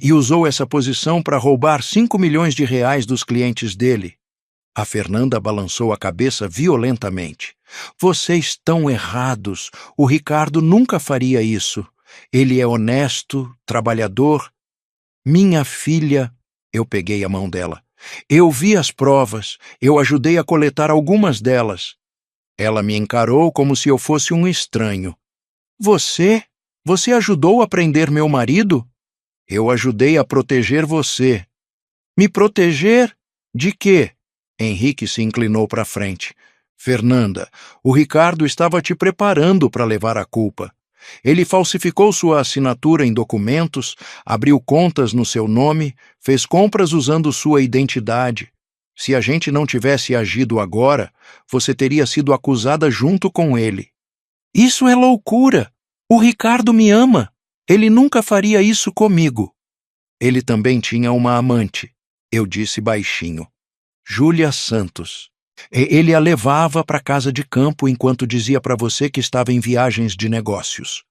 E usou essa posição para roubar 5 milhões de reais dos clientes dele. A Fernanda balançou a cabeça violentamente. Vocês estão errados. O Ricardo nunca faria isso. Ele é honesto, trabalhador. Minha filha, eu peguei a mão dela. Eu vi as provas, eu ajudei a coletar algumas delas. Ela me encarou como se eu fosse um estranho. Você? Você ajudou a prender meu marido? Eu ajudei a proteger você. Me proteger? De quê? Henrique se inclinou para frente. Fernanda, o Ricardo estava te preparando para levar a culpa. Ele falsificou sua assinatura em documentos, abriu contas no seu nome, fez compras usando sua identidade. Se a gente não tivesse agido agora, você teria sido acusada junto com ele. Isso é loucura! O Ricardo me ama. Ele nunca faria isso comigo. Ele também tinha uma amante, eu disse baixinho. Júlia Santos. Ele a levava para casa de campo enquanto dizia para você que estava em viagens de negócios.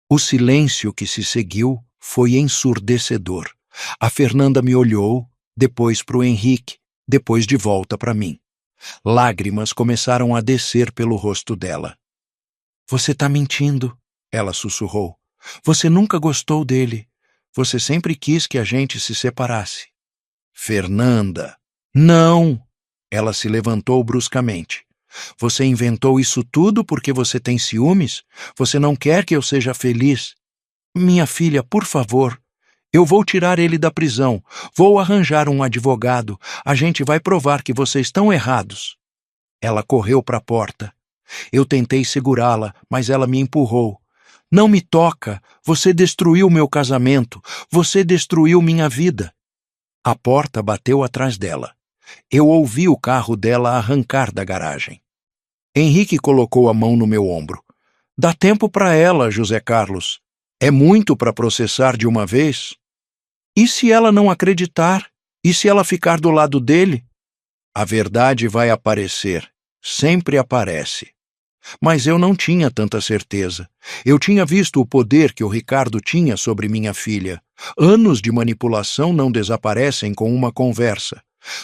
O silêncio que se seguiu foi ensurdecedor. A Fernanda me olhou, depois para o Henrique, depois de volta para mim. Lágrimas começaram a descer pelo rosto dela. Você está mentindo, ela sussurrou. Você nunca gostou dele. Você sempre quis que a gente se separasse. Fernanda. Não! Ela se levantou bruscamente. Você inventou isso tudo porque você tem ciúmes? Você não quer que eu seja feliz? Minha filha, por favor. Eu vou tirar ele da prisão. Vou arranjar um advogado. A gente vai provar que vocês estão errados. Ela correu para a porta. Eu tentei segurá-la, mas ela me empurrou. Não me toca. Você destruiu meu casamento. Você destruiu minha vida. A porta bateu atrás dela. Eu ouvi o carro dela arrancar da garagem. Henrique colocou a mão no meu ombro. Dá tempo para ela, José Carlos. É muito para processar de uma vez. E se ela não acreditar? E se ela ficar do lado dele? A verdade vai aparecer. Sempre aparece. Mas eu não tinha tanta certeza. Eu tinha visto o poder que o Ricardo tinha sobre minha filha. Anos de manipulação não desaparecem com uma conversa.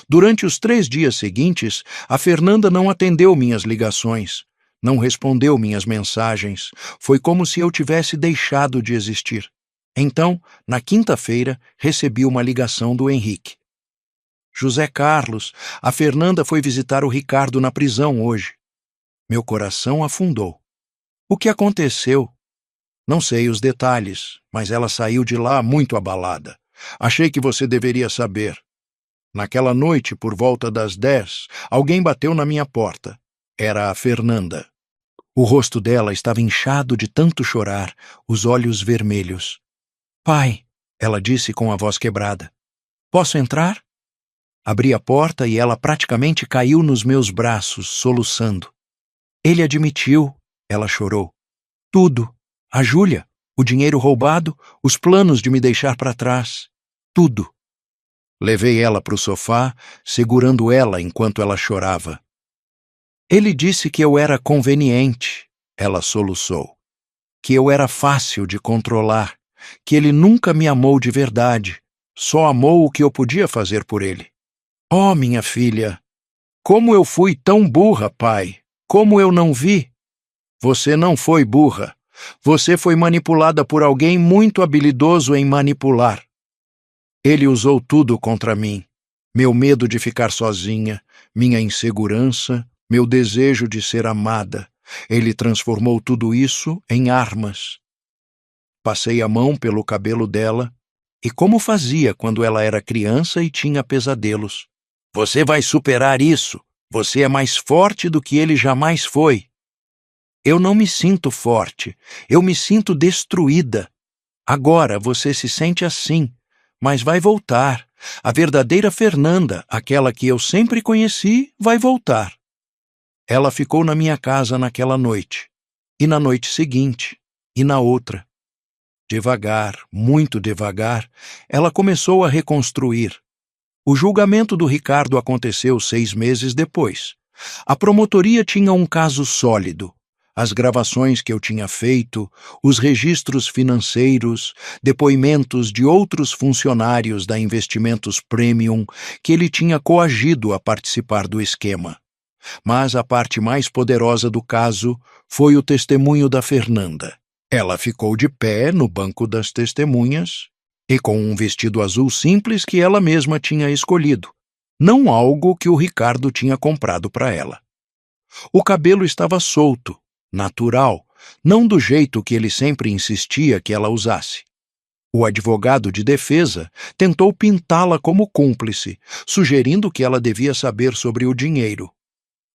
Durante os 3 dias seguintes, a Fernanda não atendeu minhas ligações, não respondeu minhas mensagens. Foi como se eu tivesse deixado de existir. Então, na quinta-feira, recebi uma ligação do Henrique. José Carlos, a Fernanda foi visitar o Ricardo na prisão hoje. Meu coração afundou. O que aconteceu? Não sei os detalhes, mas ela saiu de lá muito abalada. Achei que você deveria saber. Naquela noite, por volta das 10, alguém bateu na minha porta. Era a Fernanda. O rosto dela estava inchado de tanto chorar, os olhos vermelhos. Pai, ela disse com a voz quebrada. Posso entrar? Abri a porta e ela praticamente caiu nos meus braços, soluçando. Ele admitiu, ela chorou. Tudo. A Júlia, o dinheiro roubado, os planos de me deixar para trás. Tudo. Levei ela para o sofá, segurando ela enquanto ela chorava. Ele disse que eu era conveniente, ela soluçou. Que eu era fácil de controlar, que ele nunca me amou de verdade, só amou o que eu podia fazer por ele. Oh, minha filha, como eu fui tão burra, pai, como eu não vi. Você não foi burra, você foi manipulada por alguém muito habilidoso em manipular. Ele usou tudo contra mim, meu medo de ficar sozinha, minha insegurança, meu desejo de ser amada. Ele transformou tudo isso em armas. Passei a mão pelo cabelo dela, e como fazia quando ela era criança e tinha pesadelos. Você vai superar isso. Você é mais forte do que ele jamais foi. Eu não me sinto forte, eu me sinto destruída. Agora você se sente assim, mas vai voltar. A verdadeira Fernanda, aquela que eu sempre conheci, vai voltar. Ela ficou na minha casa naquela noite, e na noite seguinte, e na outra. Devagar, muito devagar, ela começou a reconstruir. O julgamento do Ricardo aconteceu 6 meses depois. A promotoria tinha um caso sólido. As gravações que eu tinha feito, os registros financeiros, depoimentos de outros funcionários da Investimentos Premium que ele tinha coagido a participar do esquema. Mas a parte mais poderosa do caso foi o testemunho da Fernanda. Ela ficou de pé no banco das testemunhas e com um vestido azul simples que ela mesma tinha escolhido, não algo que o Ricardo tinha comprado para ela. O cabelo estava solto, natural, não do jeito que ele sempre insistia que ela usasse. O advogado de defesa tentou pintá-la como cúmplice, sugerindo que ela devia saber sobre o dinheiro.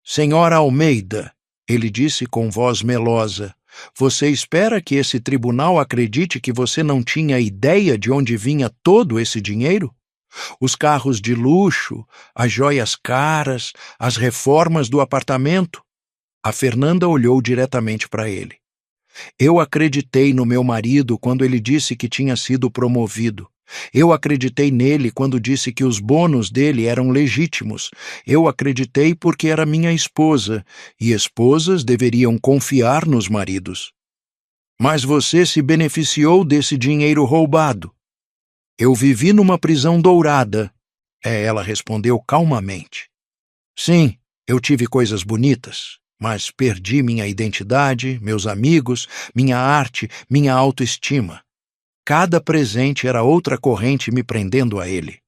Senhora Almeida, ele disse com voz melosa, você espera que esse tribunal acredite que você não tinha ideia de onde vinha todo esse dinheiro? Os carros de luxo, as joias caras, as reformas do apartamento? A Fernanda olhou diretamente para ele. Eu acreditei no meu marido quando ele disse que tinha sido promovido. Eu acreditei nele quando disse que os bônus dele eram legítimos. Eu acreditei porque era minha esposa, e esposas deveriam confiar nos maridos. Mas você se beneficiou desse dinheiro roubado. Eu vivi numa prisão dourada. Ela respondeu calmamente. Sim, eu tive coisas bonitas, mas perdi minha identidade, meus amigos, minha arte, minha autoestima. Cada presente era outra corrente me prendendo a ele.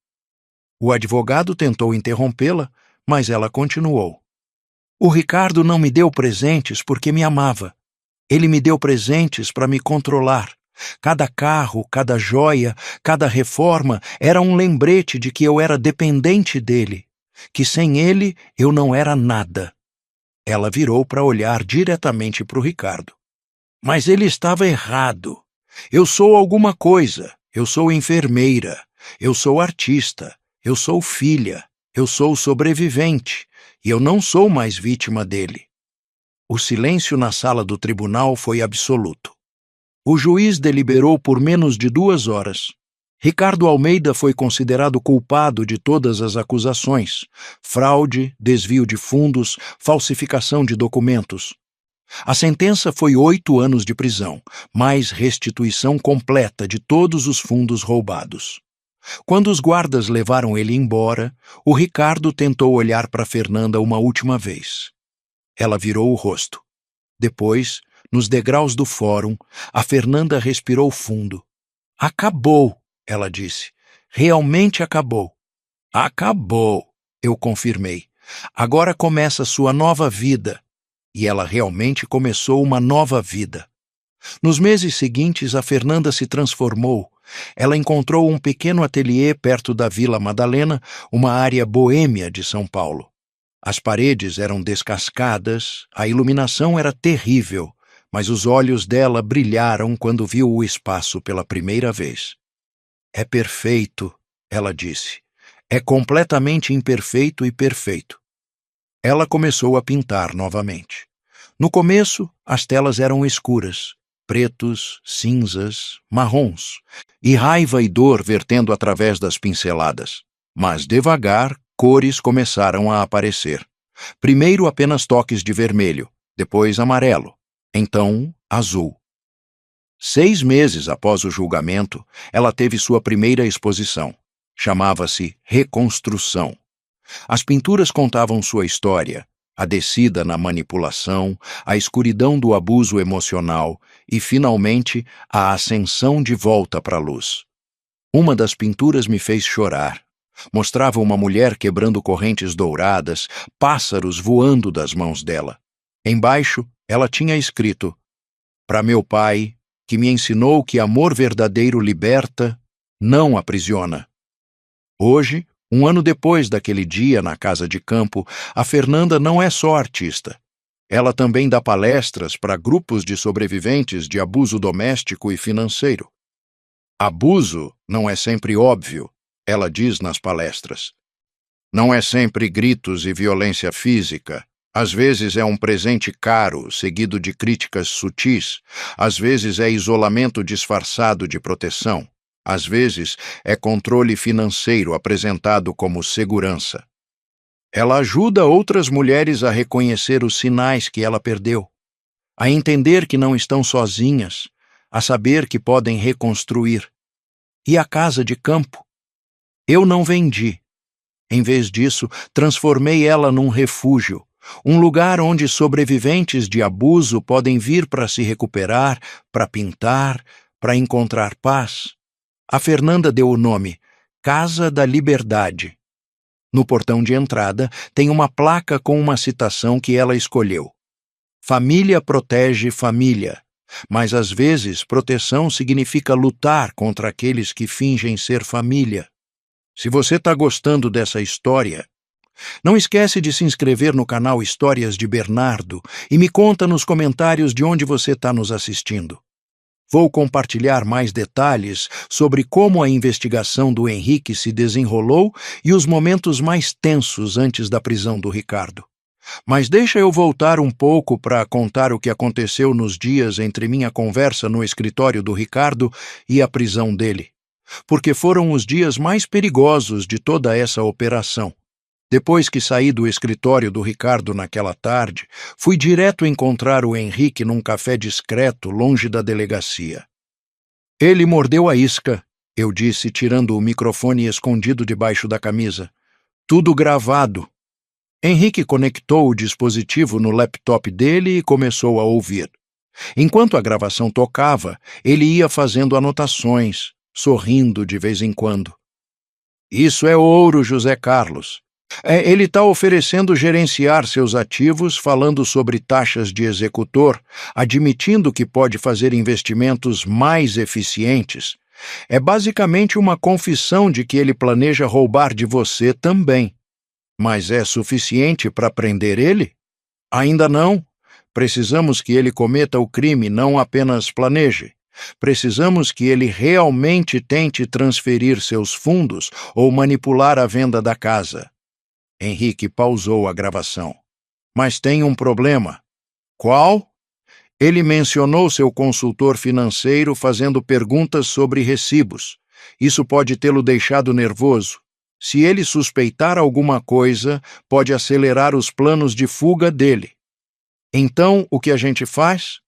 O advogado tentou interrompê-la, mas ela continuou. O Ricardo não me deu presentes porque me amava. Ele me deu presentes para me controlar. Cada carro, cada joia, cada reforma era um lembrete de que eu era dependente dele, que sem ele eu não era nada. Ela virou para olhar diretamente para o Ricardo. Mas ele estava errado. Eu sou alguma coisa. Eu sou enfermeira. Eu sou artista. Eu sou filha. Eu sou sobrevivente. E eu não sou mais vítima dele. O silêncio na sala do tribunal foi absoluto. O juiz deliberou por menos de 2 horas. Ricardo Almeida foi considerado culpado de todas as acusações: fraude, desvio de fundos, falsificação de documentos. A sentença foi 8 anos de prisão, mais restituição completa de todos os fundos roubados. Quando os guardas levaram ele embora, o Ricardo tentou olhar para Fernanda uma última vez. Ela virou o rosto. Depois, nos degraus do fórum, a Fernanda respirou fundo. Acabou, ela disse. Realmente acabou. Acabou, eu confirmei. Agora começa sua nova vida. E ela realmente começou uma nova vida. Nos meses seguintes, a Fernanda se transformou. Ela encontrou um pequeno ateliê perto da Vila Madalena, uma área boêmia de São Paulo. As paredes eram descascadas, a iluminação era terrível, mas os olhos dela brilharam quando viu o espaço pela primeira vez. É perfeito, ela disse. É completamente imperfeito e perfeito. Ela começou a pintar novamente. No começo, as telas eram escuras, pretos, cinzas, marrons, e raiva e dor vertendo através das pinceladas. Mas devagar, cores começaram a aparecer. Primeiro apenas toques de vermelho, depois amarelo, então azul. 6 meses após o julgamento, ela teve sua primeira exposição. Chamava-se Reconstrução. As pinturas contavam sua história, a descida na manipulação, a escuridão do abuso emocional e, finalmente, a ascensão de volta para a luz. Uma das pinturas me fez chorar. Mostrava uma mulher quebrando correntes douradas, pássaros voando das mãos dela. Embaixo, ela tinha escrito: para meu pai, que me ensinou que amor verdadeiro liberta, não aprisiona. Hoje, 1 ano depois daquele dia na casa de campo, a Fernanda não é só artista. Ela também dá palestras para grupos de sobreviventes de abuso doméstico e financeiro. Abuso não é sempre óbvio, ela diz nas palestras. Não é sempre gritos e violência física. Às vezes é um presente caro, seguido de críticas sutis. Às vezes é isolamento disfarçado de proteção. Às vezes é controle financeiro apresentado como segurança. Ela ajuda outras mulheres a reconhecer os sinais que ela perdeu, a entender que não estão sozinhas, a saber que podem reconstruir. E a casa de campo? Eu não vendi. Em vez disso, transformei ela num refúgio, um lugar onde sobreviventes de abuso podem vir para se recuperar, para pintar, para encontrar paz. A Fernanda deu o nome Casa da Liberdade. No portão de entrada tem uma placa com uma citação que ela escolheu. Família protege família. Mas às vezes proteção significa lutar contra aqueles que fingem ser família. Se você está gostando dessa história, não esquece de se inscrever no canal Histórias de Bernardo e me conta nos comentários de onde você está nos assistindo. Vou compartilhar mais detalhes sobre como a investigação do Henrique se desenrolou e os momentos mais tensos antes da prisão do Ricardo. Mas deixa eu voltar um pouco para contar o que aconteceu nos dias entre minha conversa no escritório do Ricardo e a prisão dele, porque foram os dias mais perigosos de toda essa operação. Depois que saí do escritório do Ricardo naquela tarde, fui direto encontrar o Henrique num café discreto, longe da delegacia. Ele mordeu a isca, eu disse, tirando o microfone escondido debaixo da camisa. Tudo gravado. Henrique conectou o dispositivo no laptop dele e começou a ouvir. Enquanto a gravação tocava, ele ia fazendo anotações, sorrindo de vez em quando. Isso é ouro, José Carlos. Ele está oferecendo gerenciar seus ativos, falando sobre taxas de executor, admitindo que pode fazer investimentos mais eficientes. É basicamente uma confissão de que ele planeja roubar de você também. Mas é suficiente para prender ele? Ainda não. Precisamos que ele cometa o crime, não apenas planeje. Precisamos que ele realmente tente transferir seus fundos ou manipular a venda da casa. Henrique pausou a gravação. Mas tem um problema. Qual? Ele mencionou seu consultor financeiro fazendo perguntas sobre recibos. Isso pode tê-lo deixado nervoso. Se ele suspeitar alguma coisa, pode acelerar os planos de fuga dele. Então, o que a gente faz?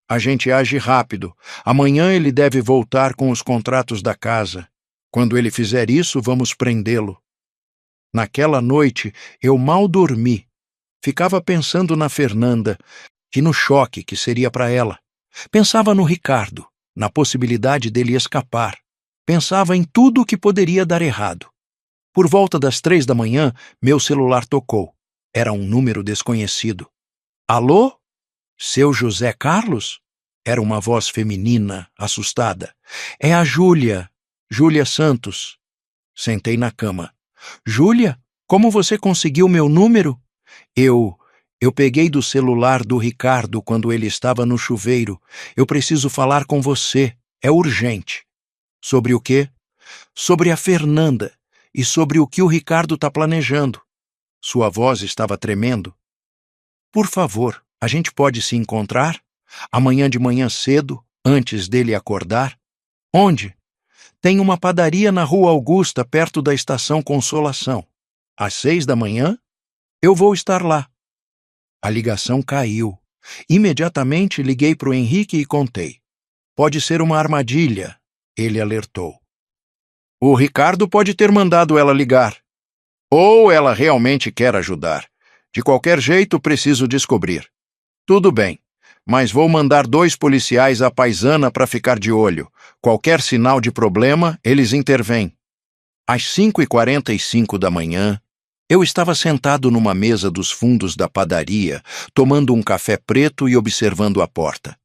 A gente age rápido. Amanhã ele deve voltar com os contratos da casa. Quando ele fizer isso, vamos prendê-lo. Naquela noite, eu mal dormi. Ficava pensando na Fernanda e no choque que seria para ela. Pensava no Ricardo, na possibilidade dele escapar. Pensava em tudo o que poderia dar errado. Por volta das 3 da manhã, meu celular tocou. Era um número desconhecido. Alô? Seu José Carlos? Era uma voz feminina, assustada. É a Júlia Santos. Sentei na cama. Júlia, como você conseguiu meu número? Eu peguei do celular do Ricardo quando ele estava no chuveiro. Eu preciso falar com você. É urgente. Sobre o quê? Sobre a Fernanda e sobre o que o Ricardo está planejando. Sua voz estava tremendo. Por favor, a gente pode se encontrar? Amanhã de manhã cedo, antes dele acordar? Onde? Tem uma padaria na Rua Augusta, perto da Estação Consolação. Às 6 da manhã? Eu vou estar lá. A ligação caiu. Imediatamente liguei para o Henrique e contei. Pode ser uma armadilha, ele alertou. O Ricardo pode ter mandado ela ligar. Ou ela realmente quer ajudar. De qualquer jeito, preciso descobrir. Tudo bem, mas vou mandar 2 policiais à paisana para ficar de olho. Qualquer sinal de problema, eles intervêm. Às 5h45 da manhã, eu estava sentado numa mesa dos fundos da padaria, tomando um café preto e observando a porta.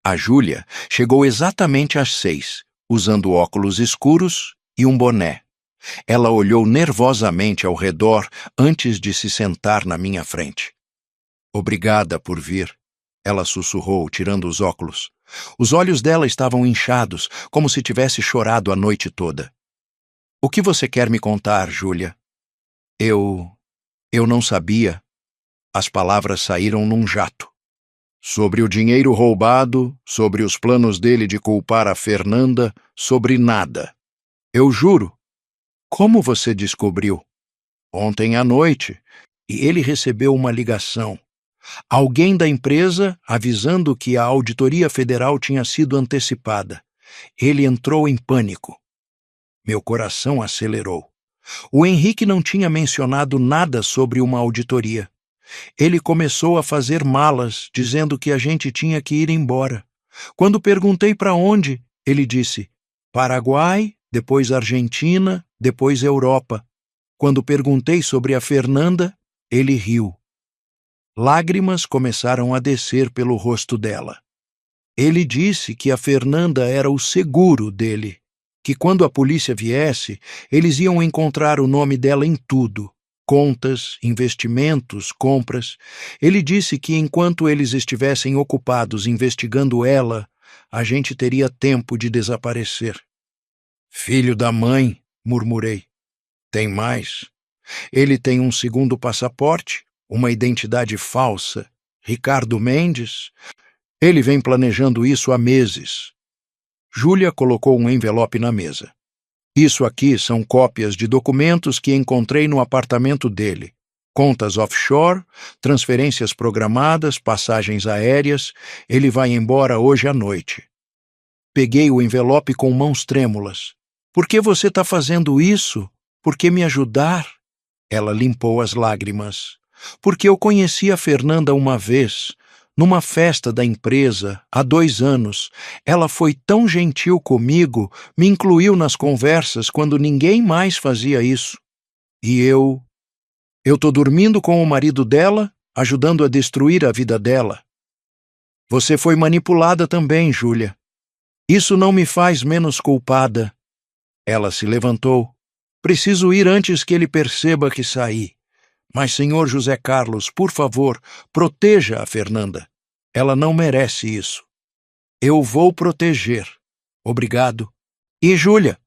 A Júlia chegou exatamente às 6, usando óculos escuros e um boné. Ela olhou nervosamente ao redor antes de se sentar na minha frente. Obrigada por vir, ela sussurrou, tirando os óculos. Os olhos dela estavam inchados, como se tivesse chorado a noite toda. O que você quer me contar, Júlia? Eu não sabia. As palavras saíram num jato. Sobre o dinheiro roubado, sobre os planos dele de culpar a Fernanda, sobre nada. Eu juro. Como você descobriu? Ontem à noite, e ele recebeu uma ligação. Alguém da empresa avisando que a Auditoria Federal tinha sido antecipada. Ele entrou em pânico. Meu coração acelerou. O Henrique não tinha mencionado nada sobre uma auditoria. Ele começou a fazer malas, dizendo que a gente tinha que ir embora. Quando perguntei para onde, ele disse: Paraguai, depois Argentina, depois Europa. Quando perguntei sobre a Fernanda, ele riu. Lágrimas começaram a descer pelo rosto dela. Ele disse que a Fernanda era o seguro dele, que quando a polícia viesse, eles iam encontrar o nome dela em tudo. Contas, investimentos, compras. Ele disse que enquanto eles estivessem ocupados investigando ela, a gente teria tempo de desaparecer. Filho da mãe, murmurei. Tem mais. Ele tem um segundo passaporte, uma identidade falsa. Ricardo Mendes. Ele vem planejando isso há meses. Júlia colocou um envelope na mesa. Isso aqui são cópias de documentos que encontrei no apartamento dele. Contas offshore, transferências programadas, passagens aéreas. Ele vai embora hoje à noite. Peguei o envelope com mãos trêmulas. Por que você está fazendo isso? Por que me ajudar? Ela limpou as lágrimas. Porque eu conheci a Fernanda uma vez, numa festa da empresa, há 2 anos. Ela foi tão gentil comigo, me incluiu nas conversas quando ninguém mais fazia isso. E eu tô dormindo com o marido dela, ajudando a destruir a vida dela. Você foi manipulada também, Júlia. Isso não me faz menos culpada. Ela se levantou. Preciso ir antes que ele perceba que saí. Mas, senhor José Carlos, por favor, proteja a Fernanda. Ela não merece isso. Eu vou proteger. Obrigado. E Júlia?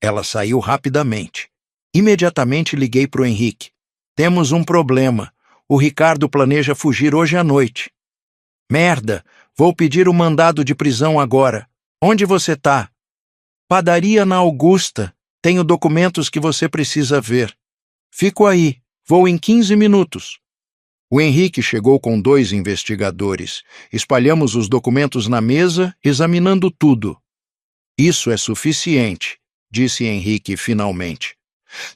Ela saiu rapidamente. Imediatamente liguei para o Henrique. Temos um problema. O Ricardo planeja fugir hoje à noite. Merda! Vou pedir o mandado de prisão agora. Onde você tá? Padaria na Augusta. Tenho documentos que você precisa ver. Fico aí. Vou em 15 minutos. O Henrique chegou com 2 investigadores. Espalhamos os documentos na mesa, examinando tudo. Isso é suficiente, disse Henrique finalmente.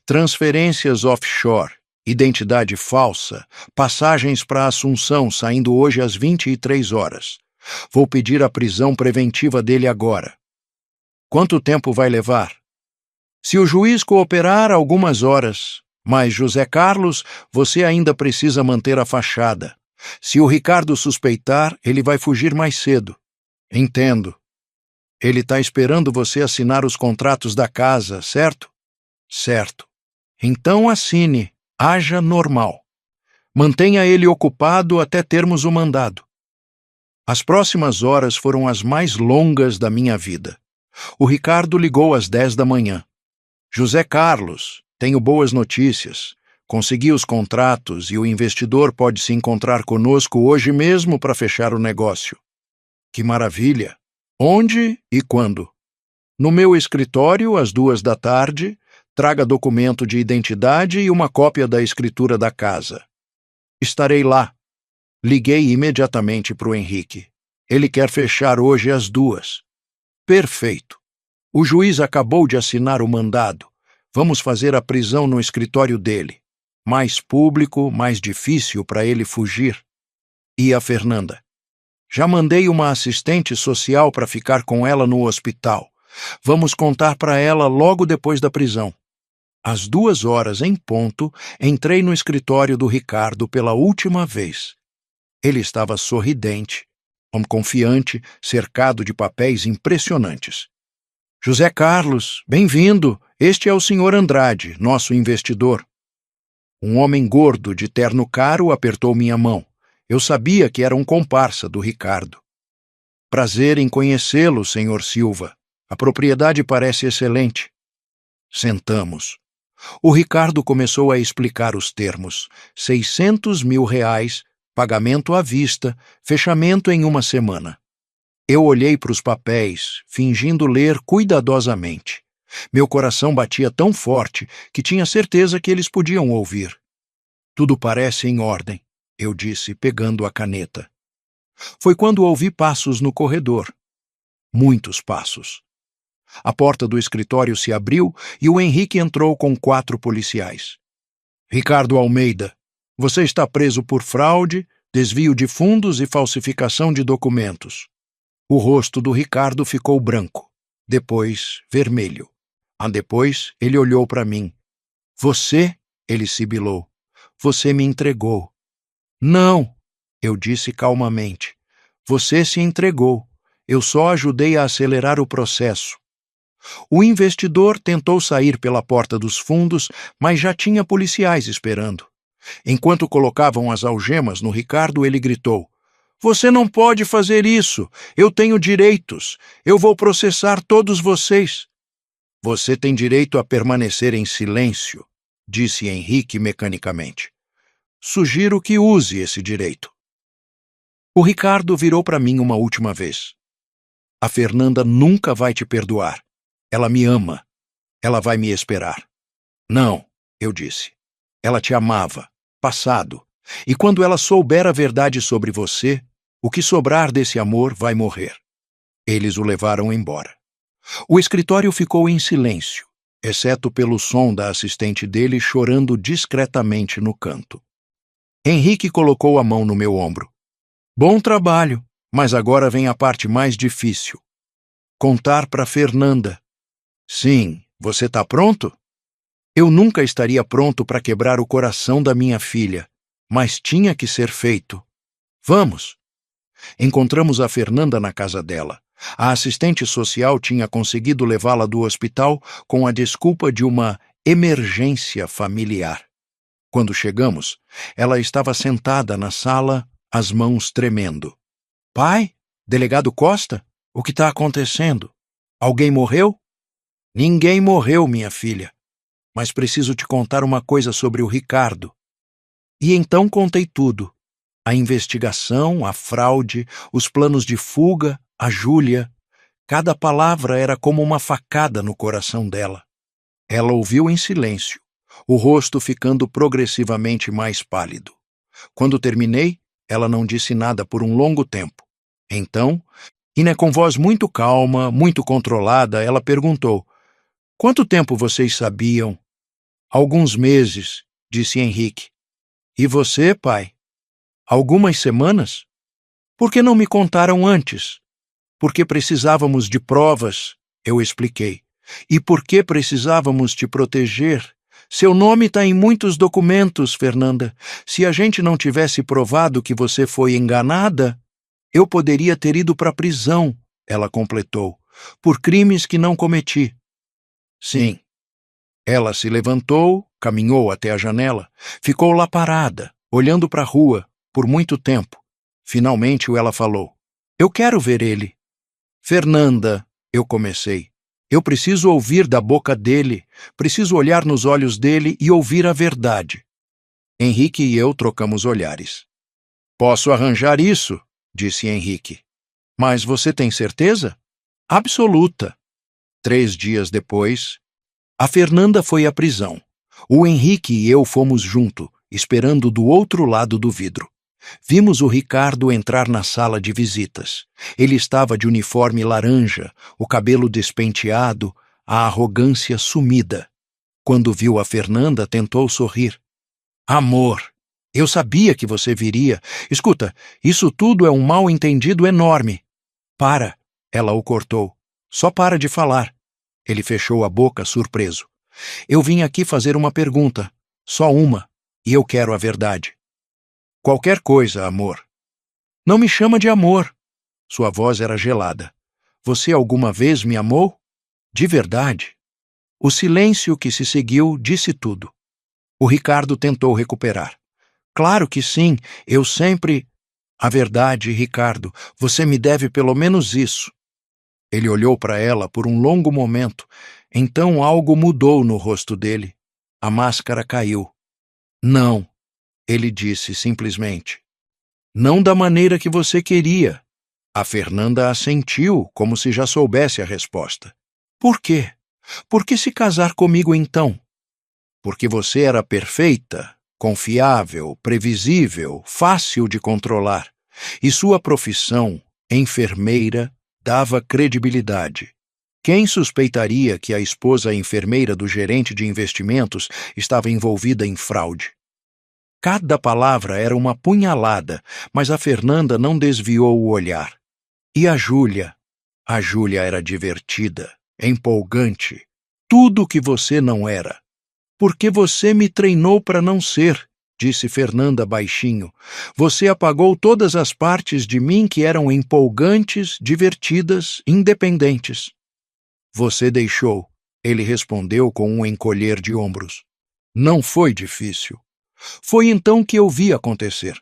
Transferências offshore, identidade falsa, passagens para Assunção saindo hoje às 23 horas. Vou pedir a prisão preventiva dele agora. Quanto tempo vai levar? Se o juiz cooperar, algumas horas. Mas, José Carlos, você ainda precisa manter a fachada. Se o Ricardo suspeitar, ele vai fugir mais cedo. Entendo. Ele está esperando você assinar os contratos da casa, certo? Certo. Então assine. Haja normal. Mantenha ele ocupado até termos o mandado. As próximas horas foram as mais longas da minha vida. O Ricardo ligou às 10 da manhã. José Carlos, tenho boas notícias. Consegui os contratos e o investidor pode se encontrar conosco hoje mesmo para fechar o negócio. Que maravilha! Onde e quando? No meu escritório, às 2 da tarde, traga documento de identidade e uma cópia da escritura da casa. Estarei lá. Liguei imediatamente para o Henrique. Ele quer fechar hoje às 2. Perfeito. O juiz acabou de assinar o mandado. Vamos fazer a prisão no escritório dele. Mais público, mais difícil para ele fugir. E a Fernanda? Já mandei uma assistente social para ficar com ela no hospital. Vamos contar para ela logo depois da prisão. Às 2 horas em ponto, entrei no escritório do Ricardo pela última vez. Ele estava sorridente, confiante, cercado de papéis impressionantes. José Carlos, bem-vindo. Este é o Sr. Andrade, nosso investidor. Um homem gordo de terno caro apertou minha mão. Eu sabia que era um comparsa do Ricardo. Prazer em conhecê-lo, Sr. Silva. A propriedade parece excelente. Sentamos. O Ricardo começou a explicar os termos. 600 mil reais, pagamento à vista, fechamento em 1 semana. Eu olhei para os papéis, fingindo ler cuidadosamente. Meu coração batia tão forte que tinha certeza que eles podiam ouvir. Tudo parece em ordem, eu disse, pegando a caneta. Foi quando ouvi passos no corredor. Muitos passos. A porta do escritório se abriu e o Henrique entrou com 4 policiais. Ricardo Almeida, você está preso por fraude, desvio de fundos e falsificação de documentos. O rosto do Ricardo ficou branco, depois vermelho. Depois ele olhou para mim. Você, ele sibilou, você me entregou. Não, eu disse calmamente. Você se entregou. Eu só ajudei a acelerar o processo. O investidor tentou sair pela porta dos fundos, mas já tinha policiais esperando. Enquanto colocavam as algemas no Ricardo, ele gritou: "Você não pode fazer isso! Eu tenho direitos! Eu vou processar todos vocês!" "Você tem direito a permanecer em silêncio", disse Henrique mecanicamente. "Sugiro que use esse direito." O Ricardo virou para mim uma última vez. "A Fernanda nunca vai te perdoar. Ela me ama. Ela vai me esperar." "Não", eu disse. "Ela te amava. Passado. E quando ela souber a verdade sobre você, o que sobrar desse amor vai morrer." Eles o levaram embora. O escritório ficou em silêncio, exceto pelo som da assistente dele chorando discretamente no canto. Henrique colocou a mão no meu ombro. "Bom trabalho, mas agora vem a parte mais difícil. Contar para Fernanda." "Sim, você está pronto?" Eu nunca estaria pronto para quebrar o coração da minha filha, mas tinha que ser feito. "Vamos." Encontramos a Fernanda na casa dela. A assistente social tinha conseguido levá-la do hospital com a desculpa de uma emergência familiar. Quando chegamos, ela estava sentada na sala, as mãos tremendo. "Pai? Delegado Costa? O que está acontecendo? Alguém morreu?" "Ninguém morreu, minha filha. Mas preciso te contar uma coisa sobre o Ricardo." E então contei tudo. A investigação, a fraude, os planos de fuga, a Júlia. Cada palavra era como uma facada no coração dela. Ela ouviu em silêncio, o rosto ficando progressivamente mais pálido. Quando terminei, ela não disse nada por um longo tempo. Então, com voz muito calma, muito controlada, ela perguntou: "Quanto tempo vocês sabiam?" "Alguns meses", disse Henrique. "E você, pai?" "Algumas semanas?" "Por que não me contaram antes?" "Porque precisávamos de provas", eu expliquei. "E por que precisávamos te proteger? Seu nome está em muitos documentos, Fernanda. Se a gente não tivesse provado que você foi enganada, eu poderia ter ido para a prisão", ela completou, "por crimes que não cometi." "Sim." Ela se levantou, caminhou até a janela, ficou lá parada, olhando para a rua, por muito tempo. Finalmente ela falou: "Eu quero ver ele." "Fernanda", eu comecei, "eu preciso ouvir da boca dele, preciso olhar nos olhos dele e ouvir a verdade." Henrique e eu trocamos olhares. "Posso arranjar isso", disse Henrique. "Mas você tem certeza?" "Absoluta." 3 dias depois, a Fernanda foi à prisão. O Henrique e eu fomos junto, esperando do outro lado do vidro. Vimos o Ricardo entrar na sala de visitas. Ele estava de uniforme laranja, o cabelo despenteado, a arrogância sumida. Quando viu a Fernanda, tentou sorrir. "Amor, eu sabia que você viria. Escuta, isso tudo é um mal-entendido enorme." "Para", ela o cortou. "Só para de falar." Ele fechou a boca, surpreso. "Eu vim aqui fazer uma pergunta. Só uma. E eu quero a verdade." "Qualquer coisa, amor." "Não me chama de amor." Sua voz era gelada. "Você alguma vez me amou? De verdade?" O silêncio que se seguiu disse tudo. O Ricardo tentou recuperar. "Claro que sim. Eu sempre..." "A verdade, Ricardo. Você me deve pelo menos isso." Ele olhou para ela por um longo momento. Então algo mudou no rosto dele. A máscara caiu. "Não", ele disse simplesmente. "Não da maneira que você queria." A Fernanda assentiu, como se já soubesse a resposta. "Por quê? Por que se casar comigo então?" "Porque você era perfeita, confiável, previsível, fácil de controlar. E sua profissão, enfermeira, dava credibilidade. Quem suspeitaria que a esposa enfermeira do gerente de investimentos estava envolvida em fraude?" Cada palavra era uma punhalada, mas a Fernanda não desviou o olhar. "E a Júlia?" "A Júlia era divertida, empolgante, tudo o que você não era. Porque você me treinou para não ser. disse Fernanda baixinho. Você apagou todas as partes de mim que eram empolgantes, divertidas, independentes. Você deixou, ele respondeu com um encolher de ombros. Não foi difícil. Foi então que eu vi acontecer.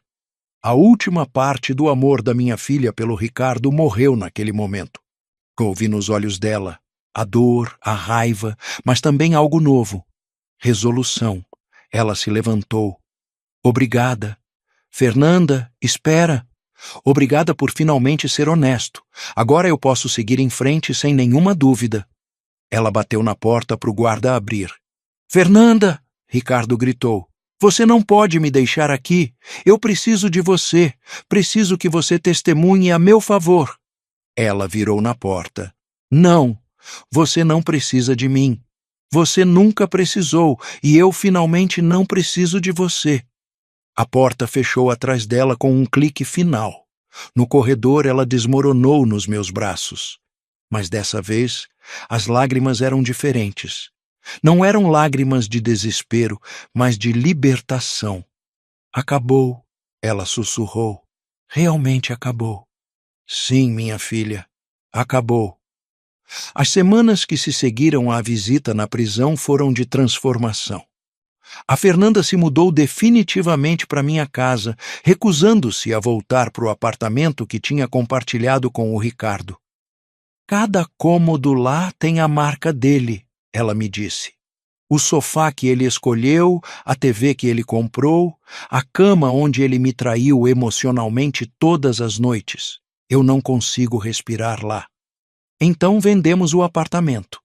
A última parte do amor da minha filha pelo Ricardo morreu naquele momento. Ouvi nos olhos dela a dor, a raiva, mas também algo novo. Resolução. Ela se levantou. Obrigada. Fernanda, espera. Obrigada por finalmente ser honesto. Agora eu posso seguir em frente sem nenhuma dúvida. Ela bateu na porta para o guarda abrir. Fernanda! Ricardo gritou. Você não pode me deixar aqui. Eu preciso de você. Preciso que você testemunhe a meu favor. Ela virou na porta. Não, você não precisa de mim. Você nunca precisou e eu finalmente não preciso de você. A porta fechou atrás dela com um clique final. No corredor ela desmoronou nos meus braços. Mas dessa vez, as lágrimas eram diferentes. Não eram lágrimas de desespero, mas de libertação. Acabou, ela sussurrou. Realmente acabou. Sim, minha filha, acabou. As semanas que se seguiram à visita na prisão foram de transformação. A Fernanda se mudou definitivamente para minha casa, recusando-se a voltar para o apartamento que tinha compartilhado com o Ricardo. Cada cômodo lá tem a marca dele, ela me disse. O sofá que ele escolheu, a TV que ele comprou, a cama onde ele me traiu emocionalmente todas as noites. Eu não consigo respirar lá. Então vendemos o apartamento.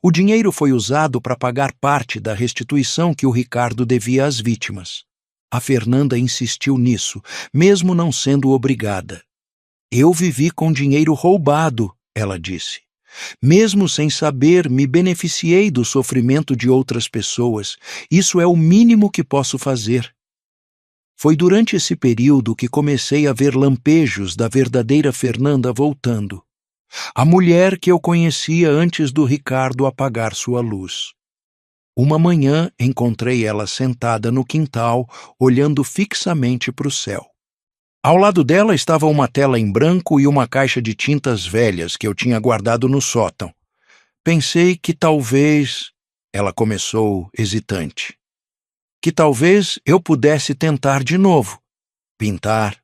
O dinheiro foi usado para pagar parte da restituição que o Ricardo devia às vítimas. A Fernanda insistiu nisso, mesmo não sendo obrigada. Eu vivi com dinheiro roubado, ela disse. Mesmo sem saber, me beneficiei do sofrimento de outras pessoas. Isso é o mínimo que posso fazer. Foi durante esse período que comecei a ver lampejos da verdadeira Fernanda voltando. A mulher que eu conhecia antes do Ricardo apagar sua luz. Uma manhã encontrei ela sentada no quintal, olhando fixamente para o céu. Ao lado dela estava uma tela em branco e uma caixa de tintas velhas que eu tinha guardado no sótão. Pensei que talvez... Ela começou hesitante. Que talvez eu pudesse tentar de novo. Pintar.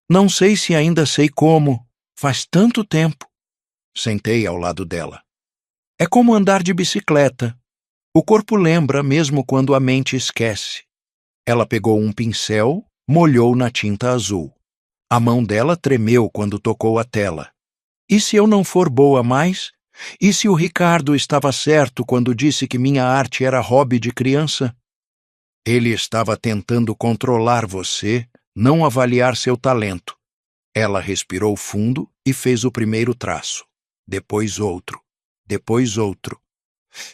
Não sei se ainda sei como. Faz tanto tempo. Sentei ao lado dela. É como andar de bicicleta. O corpo lembra mesmo quando a mente esquece. Ela pegou um pincel, molhou na tinta azul. A mão dela tremeu quando tocou a tela. E se eu não for boa mais? E se o Ricardo estava certo quando disse que minha arte era hobby de criança? Ele estava tentando controlar você, não avaliar seu talento. Ela respirou fundo e fez o primeiro traço. Depois outro. Depois outro.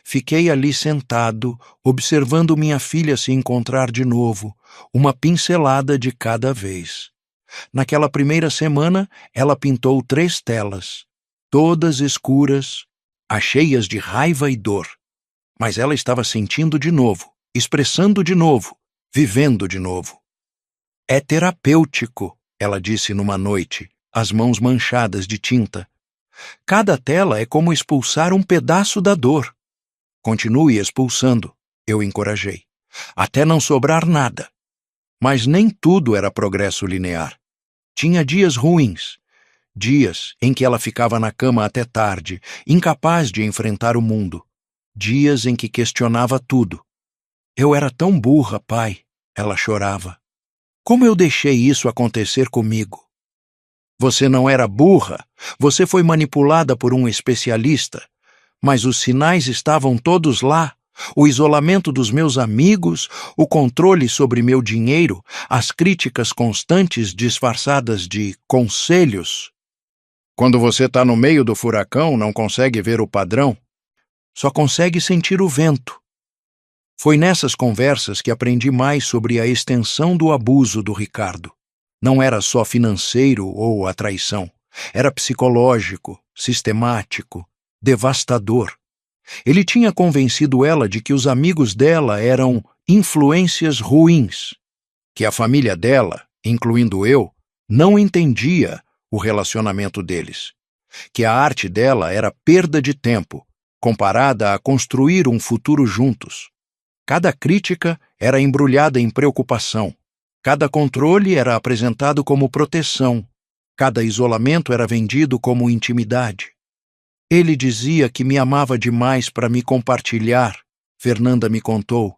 Fiquei ali sentado, observando minha filha se encontrar de novo, uma pincelada de cada vez. Naquela primeira semana, ela pintou 3 telas, todas escuras, cheias de raiva e dor. Mas ela estava sentindo de novo, expressando de novo, vivendo de novo. É terapêutico, ela disse numa noite, as mãos manchadas de tinta. Cada tela é como expulsar um pedaço da dor. Continue expulsando, eu encorajei, até não sobrar nada. Mas nem tudo era progresso linear. Tinha dias ruins, dias em que ela ficava na cama até tarde, incapaz de enfrentar o mundo, dias em que questionava tudo. Eu era tão burra, pai, ela chorava. Como eu deixei isso acontecer comigo? Você não era burra, você foi manipulada por um especialista, mas os sinais estavam todos lá. O isolamento dos meus amigos, o controle sobre meu dinheiro, as críticas constantes disfarçadas de conselhos. Quando você está no meio do furacão, não consegue ver o padrão, só consegue sentir o vento. Foi nessas conversas que aprendi mais sobre a extensão do abuso do Ricardo. Não era só financeiro ou a traição. Era psicológico, sistemático, devastador. Ele tinha convencido ela de que os amigos dela eram influências ruins, que a família dela, incluindo eu, não entendia o relacionamento deles, que a arte dela era perda de tempo, comparada a construir um futuro juntos. Cada crítica era embrulhada em preocupação, cada controle era apresentado como proteção, cada isolamento era vendido como intimidade. Ele dizia que me amava demais para me compartilhar, Fernanda me contou,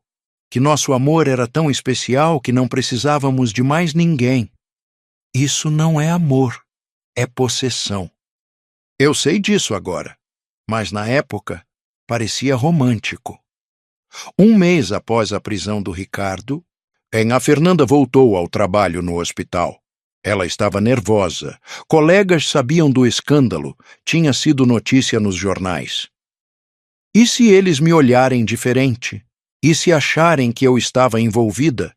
que nosso amor era tão especial que não precisávamos de mais ninguém. Isso não é amor, é possessão. Eu sei disso agora, mas na época parecia romântico. Um mês após a prisão do Ricardo, a Fernanda voltou ao trabalho no hospital. Ela estava nervosa. Colegas sabiam do escândalo, tinha sido notícia nos jornais. E se eles me olharem diferente? E se acharem que eu estava envolvida?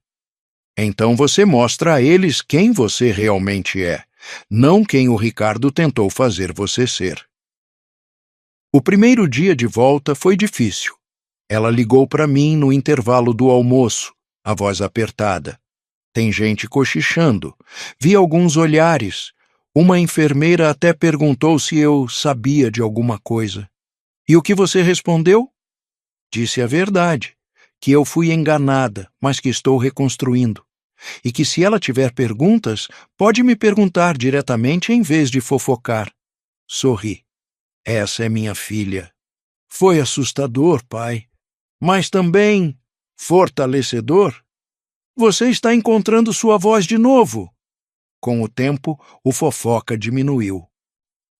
Então você mostra a eles quem você realmente é, não quem o Ricardo tentou fazer você ser. O primeiro dia de volta foi difícil. Ela ligou para mim no intervalo do almoço, a voz apertada. Tem gente cochichando. Vi alguns olhares. Uma enfermeira até perguntou se eu sabia de alguma coisa. E o que você respondeu? Disse a verdade, que eu fui enganada, mas que estou reconstruindo. E que se ela tiver perguntas, pode me perguntar diretamente em vez de fofocar. Sorri. Essa é minha filha. Foi assustador, pai, mas também fortalecedor. Você está encontrando sua voz de novo. Com o tempo, o fofoca diminuiu.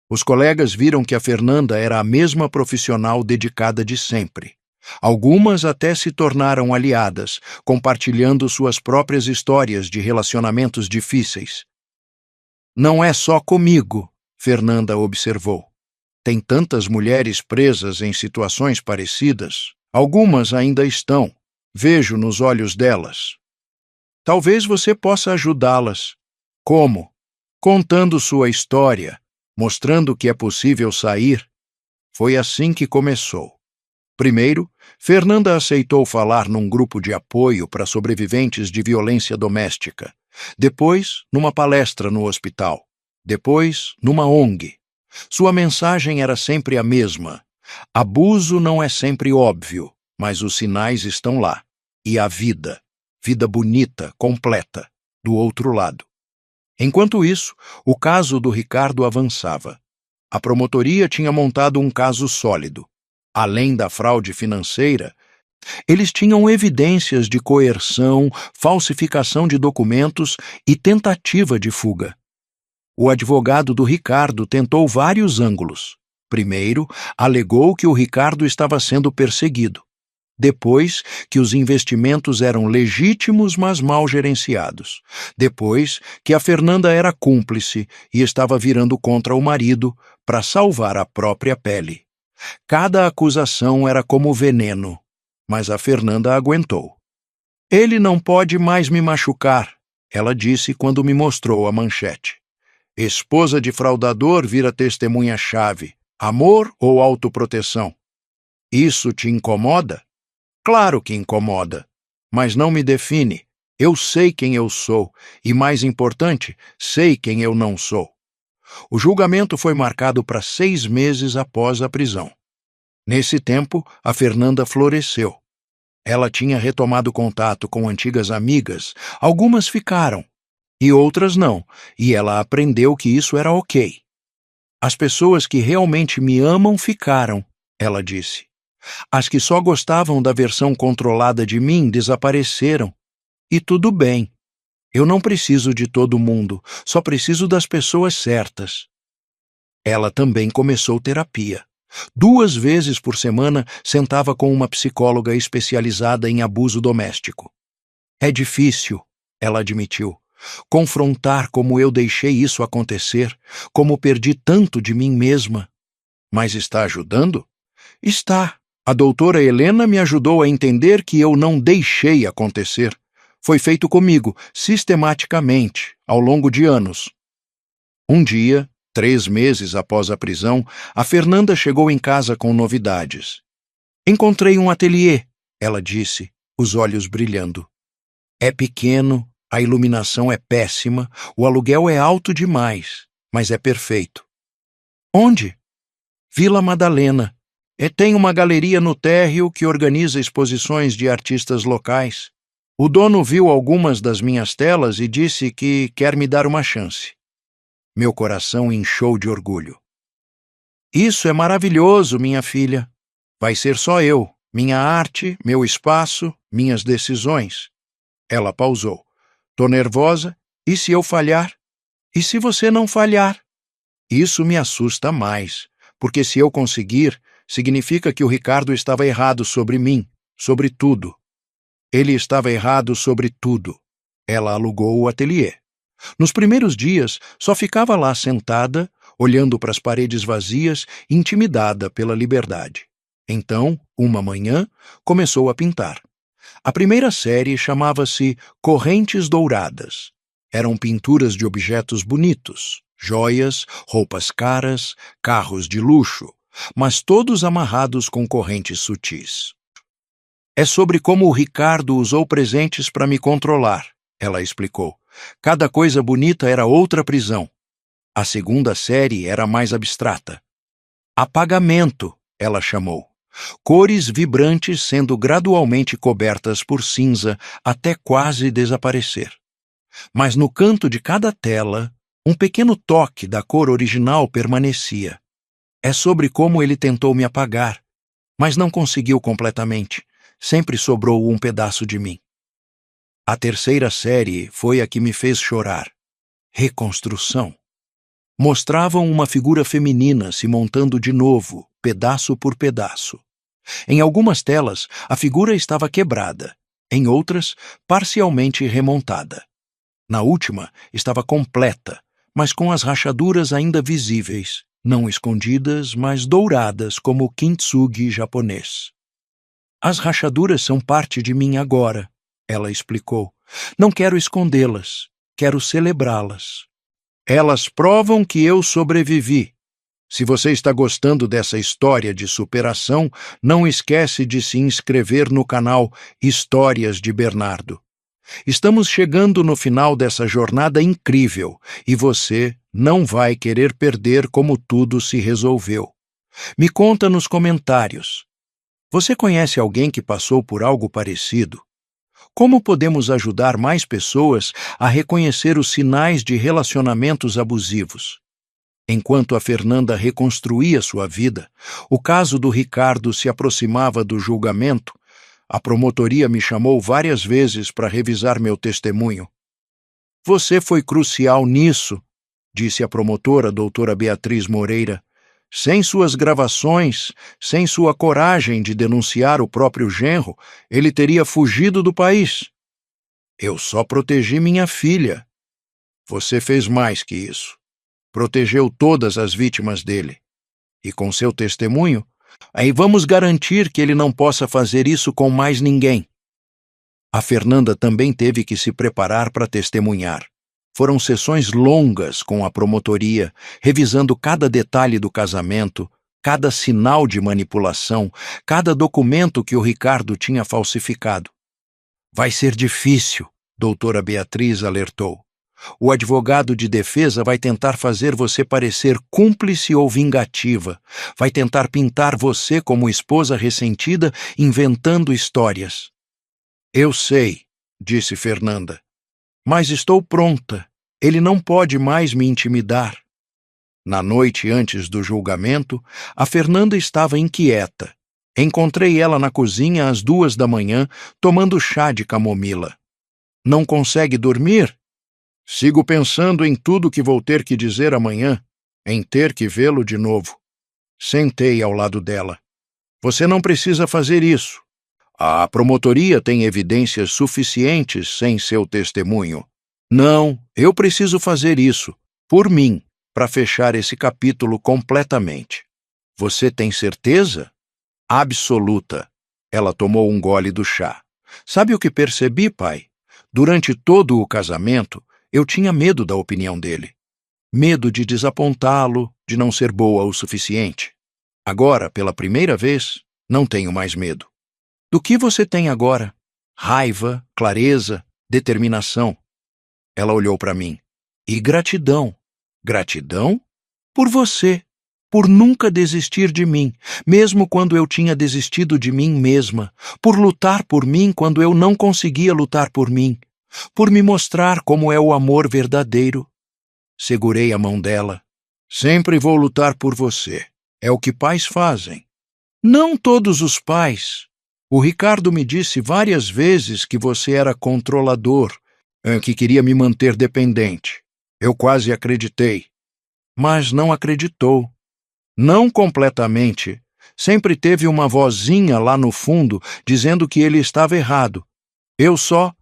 Os colegas viram que a Fernanda era a mesma profissional dedicada de sempre. Algumas até se tornaram aliadas, compartilhando suas próprias histórias de relacionamentos difíceis. Não é só comigo, Fernanda observou. Tem tantas mulheres presas em situações parecidas. Algumas ainda estão. Vejo nos olhos delas. Talvez você possa ajudá-las. Como? Contando sua história, mostrando que é possível sair. Foi assim que começou. Primeiro, Fernanda aceitou falar num grupo de apoio para sobreviventes de violência doméstica. Depois, numa palestra no hospital. Depois, numa ONG. Sua mensagem era sempre a mesma. Abuso não é sempre óbvio, mas os sinais estão lá. E a vida. Vida bonita, completa, do outro lado. Enquanto isso, o caso do Ricardo avançava. A promotoria tinha montado um caso sólido. Além da fraude financeira, eles tinham evidências de coerção, falsificação de documentos e tentativa de fuga. O advogado do Ricardo tentou vários ângulos. Primeiro, alegou que o Ricardo estava sendo perseguido. Depois, que os investimentos eram legítimos, mas mal gerenciados. Depois, que a Fernanda era cúmplice e estava virando contra o marido para salvar a própria pele. Cada acusação era como veneno, mas a Fernanda aguentou. Ele não pode mais me machucar, ela disse quando me mostrou a manchete. Esposa de fraudador vira testemunha-chave. Amor ou autoproteção? Isso te incomoda? Claro que incomoda, mas não me define. Eu sei quem eu sou e, mais importante, sei quem eu não sou. O julgamento foi marcado para 6 meses após a prisão. Nesse tempo, a Fernanda floresceu. Ela tinha retomado contato com antigas amigas, algumas ficaram, e outras não, e ela aprendeu que isso era ok. As pessoas que realmente me amam ficaram, ela disse. As que só gostavam da versão controlada de mim desapareceram. E tudo bem. Eu não preciso de todo mundo, só preciso das pessoas certas. Ela também começou terapia. 2 vezes por semana sentava com uma psicóloga especializada em abuso doméstico. É difícil, ela admitiu, confrontar como eu deixei isso acontecer, como perdi tanto de mim mesma. Mas está ajudando? Está. A doutora Helena me ajudou a entender que eu não deixei acontecer. Foi feito comigo, sistematicamente, ao longo de anos. Um dia, 3 meses após a prisão, a Fernanda chegou em casa com novidades. Encontrei um ateliê, ela disse. os olhos brilhando. É pequeno, a iluminação é péssima, o aluguel é alto demais, mas é perfeito. Onde? Vila Madalena. Tem uma galeria no térreo que organiza exposições de artistas locais. O dono viu algumas das minhas telas e disse que quer me dar uma chance. Meu coração inchou de orgulho. Isso é maravilhoso, minha filha. Vai ser só eu, minha arte, meu espaço, minhas decisões. Ela pausou. Tô nervosa. E se eu falhar? E se você não falhar? Isso me assusta mais, porque se eu conseguir, significa que o Ricardo estava errado sobre mim, sobre tudo. Ele estava errado sobre tudo. Ela alugou o ateliê. Nos primeiros dias, só ficava lá sentada, olhando para as paredes vazias, intimidada pela liberdade. Então, uma manhã, começou a pintar. A primeira série chamava-se Correntes Douradas. Eram pinturas de objetos bonitos, joias, roupas caras, carros de luxo, mas todos amarrados com correntes sutis. É sobre como o Ricardo usou presentes para me controlar, ela explicou. Cada coisa bonita era outra prisão. A segunda série era mais abstrata. Apagamento, ela chamou. Cores vibrantes sendo gradualmente cobertas por cinza até quase desaparecer. Mas no canto de cada tela, um pequeno toque da cor original permanecia. É sobre como ele tentou me apagar, mas não conseguiu completamente. Sempre sobrou um pedaço de mim. A terceira série foi a que me fez chorar. Reconstrução. Mostravam uma figura feminina se montando de novo, pedaço por pedaço. Em algumas telas, a figura estava quebrada, em outras, parcialmente remontada. Na última, estava completa, mas com as rachaduras ainda visíveis, não escondidas, mas douradas como o kintsugi japonês. As rachaduras são parte de mim agora, ela explicou. Não quero escondê-las, quero celebrá-las. Elas provam que eu sobrevivi. Se você está gostando dessa história de superação, não esquece de se inscrever no canal Histórias de Bernardo. Estamos chegando no final dessa jornada incrível e você não vai querer perder como tudo se resolveu. Me conta nos comentários. Você conhece alguém que passou por algo parecido? Como podemos ajudar mais pessoas a reconhecer os sinais de relacionamentos abusivos? Enquanto a Fernanda reconstruía sua vida, o caso do Ricardo se aproximava do julgamento. A promotoria me chamou várias vezes para revisar meu testemunho. Você foi crucial nisso, disse a promotora, doutora Beatriz Moreira. Sem suas gravações, sem sua coragem de denunciar o próprio genro, ele teria fugido do país. Eu só protegi minha filha. Você fez mais que isso. Protegeu todas as vítimas dele. E com seu testemunho, aí vamos garantir que ele não possa fazer isso com mais ninguém. A Fernanda também teve que se preparar para testemunhar. Foram sessões longas com a promotoria, revisando cada detalhe do casamento, cada sinal de manipulação, cada documento que o Ricardo tinha falsificado. Vai ser difícil, doutora Beatriz alertou. O advogado de defesa vai tentar fazer você parecer cúmplice ou vingativa. Vai tentar pintar você como esposa ressentida, inventando histórias. Eu sei, disse Fernanda. Mas estou pronta. Ele não pode mais me intimidar. Na noite antes do julgamento, a Fernanda estava inquieta. Encontrei ela na cozinha às 2 da manhã, tomando chá de camomila. Não consegue dormir? Sigo pensando em tudo que vou ter que dizer amanhã, em ter que vê-lo de novo. Sentei ao lado dela. Você não precisa fazer isso. A promotoria tem evidências suficientes sem seu testemunho. Não, eu preciso fazer isso, por mim, para fechar esse capítulo completamente. Você tem certeza? Absoluta. Ela tomou um gole do chá. Sabe o que percebi, pai? Durante todo o casamento, eu tinha medo da opinião dele. Medo de desapontá-lo, de não ser boa o suficiente. Agora, pela primeira vez, não tenho mais medo. Do que você tem agora? raiva, clareza, determinação. Ela olhou para mim. E gratidão. Gratidão? Por você. Por nunca desistir de mim, mesmo quando eu tinha desistido de mim mesma. Por lutar por mim quando eu não conseguia lutar por mim. Por me mostrar como é o amor verdadeiro. Segurei a mão dela. Sempre vou lutar por você. É o que pais fazem. Não todos os pais. O Ricardo me disse várias vezes que você era controlador, que queria me manter dependente. Eu quase acreditei. Mas não acreditou. Não completamente. Sempre teve uma vozinha lá no fundo dizendo que ele estava errado. Eu só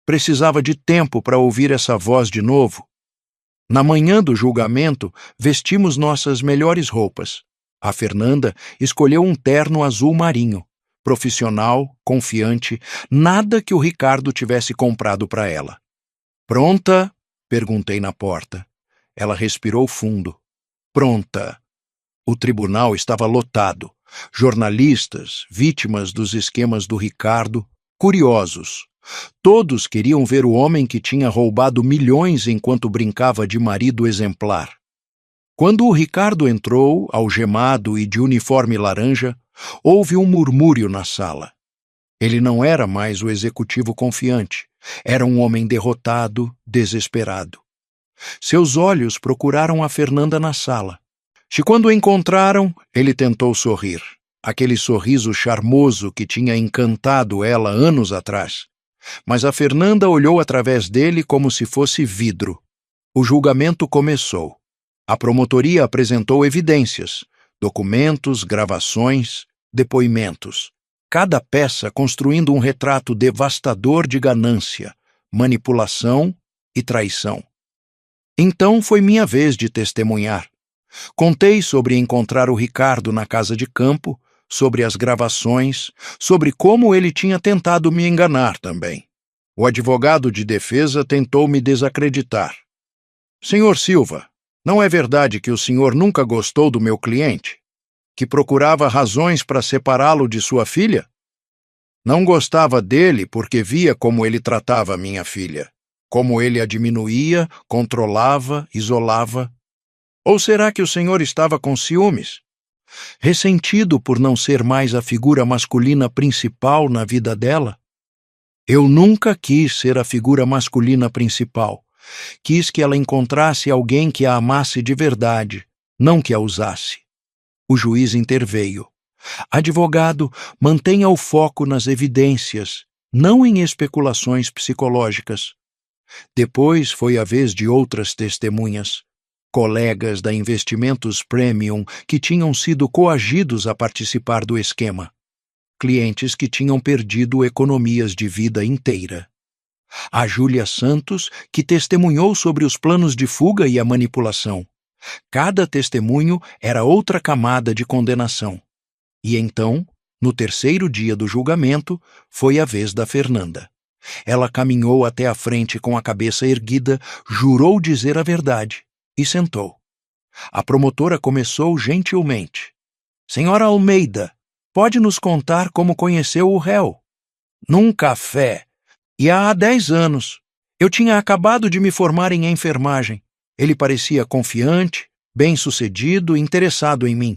precisava de tempo para ouvir essa voz de novo. Na manhã do julgamento, vestimos nossas melhores roupas. A Fernanda escolheu um terno azul marinho, profissional, confiante, nada que o Ricardo tivesse comprado para ela. Pronta? Perguntei na porta. Ela respirou fundo. Pronta. O tribunal estava lotado. Jornalistas, vítimas dos esquemas do Ricardo, curiosos. Todos queriam ver o homem que tinha roubado milhões enquanto brincava de marido exemplar. Quando o Ricardo entrou, algemado e de uniforme laranja, houve um murmúrio na sala. Ele não era mais o executivo confiante. Era um homem derrotado, desesperado. Seus olhos procuraram a Fernanda na sala. Quando o encontraram, ele tentou sorrir. Aquele sorriso charmoso que tinha encantado ela anos atrás. Mas a Fernanda olhou através dele como se fosse vidro. O julgamento começou. A promotoria apresentou evidências, documentos, gravações, depoimentos. Cada peça construindo um retrato devastador de ganância, manipulação e traição. Então foi minha vez de testemunhar. Contei sobre encontrar o Ricardo na casa de campo, sobre as gravações, sobre como ele tinha tentado me enganar também. O advogado de defesa tentou me desacreditar. Senhor Silva, não é verdade que o senhor nunca gostou do meu cliente? Que procurava razões para separá-lo de sua filha? Não gostava dele porque via como ele tratava minha filha, como ele a diminuía, controlava, isolava. Ou será que o senhor estava com ciúmes? Ressentido por não ser mais a figura masculina principal na vida dela? Eu nunca quis ser a figura masculina principal. Quis que ela encontrasse alguém que a amasse de verdade, não que a usasse. O juiz interveio. Advogado, mantenha o foco nas evidências, não em especulações psicológicas. Depois foi a vez de outras testemunhas. Colegas da Investimentos Premium que tinham sido coagidos a participar do esquema. Clientes que tinham perdido economias de vida inteira. A Júlia Santos, que testemunhou sobre os planos de fuga e a manipulação. Cada testemunho era outra camada de condenação. E então, no terceiro dia do julgamento, foi a vez da Fernanda. Ela caminhou até a frente com a cabeça erguida, jurou dizer a verdade. E sentou. A promotora começou gentilmente. Senhora Almeida, pode nos contar como conheceu o réu? Num café. E há 10 anos. Eu tinha acabado de me formar em enfermagem. Ele parecia confiante, bem-sucedido, interessado em mim.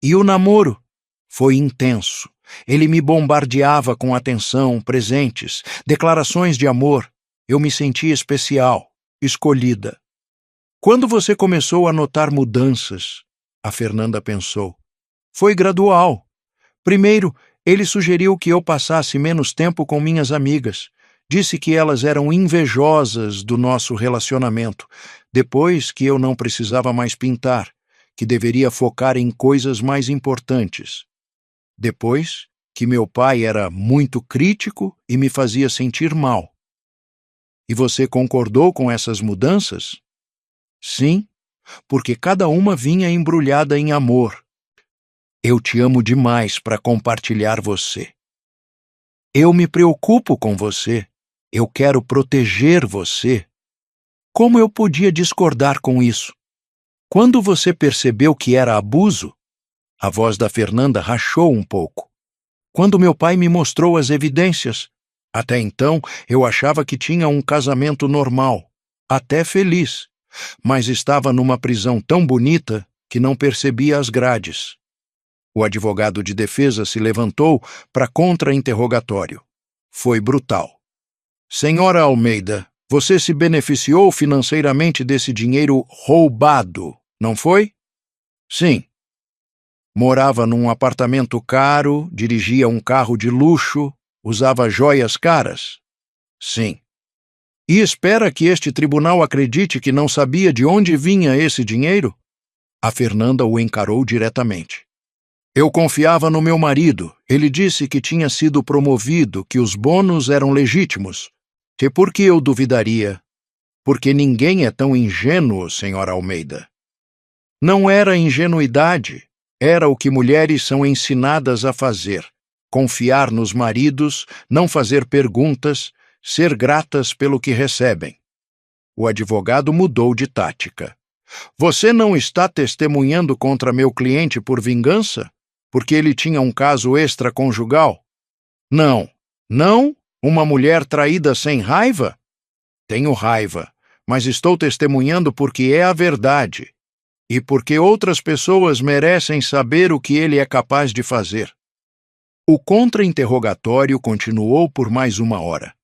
E o namoro? Foi intenso. Ele me bombardeava com atenção, presentes, declarações de amor. Eu me sentia especial, escolhida. Quando você começou a notar mudanças? A Fernanda pensou. Foi gradual. Primeiro, ele sugeriu que eu passasse menos tempo com minhas amigas. Disse que elas eram invejosas do nosso relacionamento. Depois que eu não precisava mais pintar, que deveria focar em coisas mais importantes. Depois que meu pai era muito crítico e me fazia sentir mal. E você concordou com essas mudanças? Sim, porque cada uma vinha embrulhada em amor. Eu te amo demais para compartilhar você. Eu me preocupo com você. Eu quero proteger você. Como eu podia discordar com isso? Quando você percebeu que era abuso? A voz da Fernanda rachou um pouco. quando meu pai me mostrou as evidências. Até então, eu achava que tinha um casamento normal, até feliz, mas estava numa prisão tão bonita que não percebia as grades. O advogado de defesa se levantou para contra-interrogatório. Foi brutal. Senhora Almeida, você se beneficiou financeiramente desse dinheiro roubado, não foi? Sim. Morava num apartamento caro, dirigia um carro de luxo, usava joias caras? Sim. E espera que este tribunal acredite que não sabia de onde vinha esse dinheiro? A Fernanda o encarou diretamente. Eu confiava no meu marido. Ele disse que tinha sido promovido, que os bônus eram legítimos. E por que eu duvidaria? Porque ninguém é tão ingênuo, senhora Almeida. Não era ingenuidade, era o que mulheres são ensinadas a fazer. Confiar nos maridos, não fazer perguntas, ser gratas pelo que recebem. O advogado mudou de tática. Você não está testemunhando contra meu cliente por vingança? Porque ele tinha um caso extraconjugal? Não. Não? Uma mulher traída sem raiva? Tenho raiva, mas estou testemunhando porque é a verdade. E porque outras pessoas merecem saber o que ele é capaz de fazer. O contra-interrogatório continuou por mais 1 hora.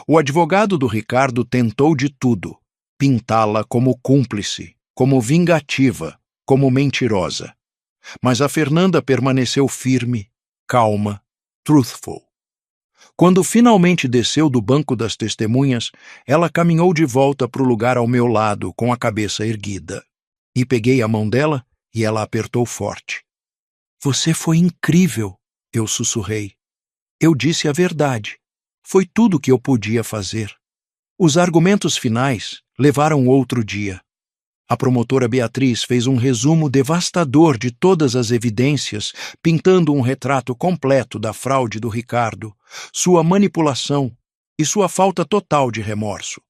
O advogado do Ricardo tentou de tudo, pintá-la como cúmplice, como vingativa, como mentirosa. Mas a Fernanda permaneceu firme, calma, truthful. Quando finalmente desceu do banco das testemunhas, ela caminhou de volta para o lugar ao meu lado, com a cabeça erguida. E peguei a mão dela e ela apertou forte. Você foi incrível, eu sussurrei. Eu disse a verdade. Foi tudo o que eu podia fazer. Os argumentos finais levaram outro dia. A promotora Beatriz fez um resumo devastador de todas as evidências, pintando um retrato completo da fraude do Ricardo, sua manipulação e sua falta total de remorso.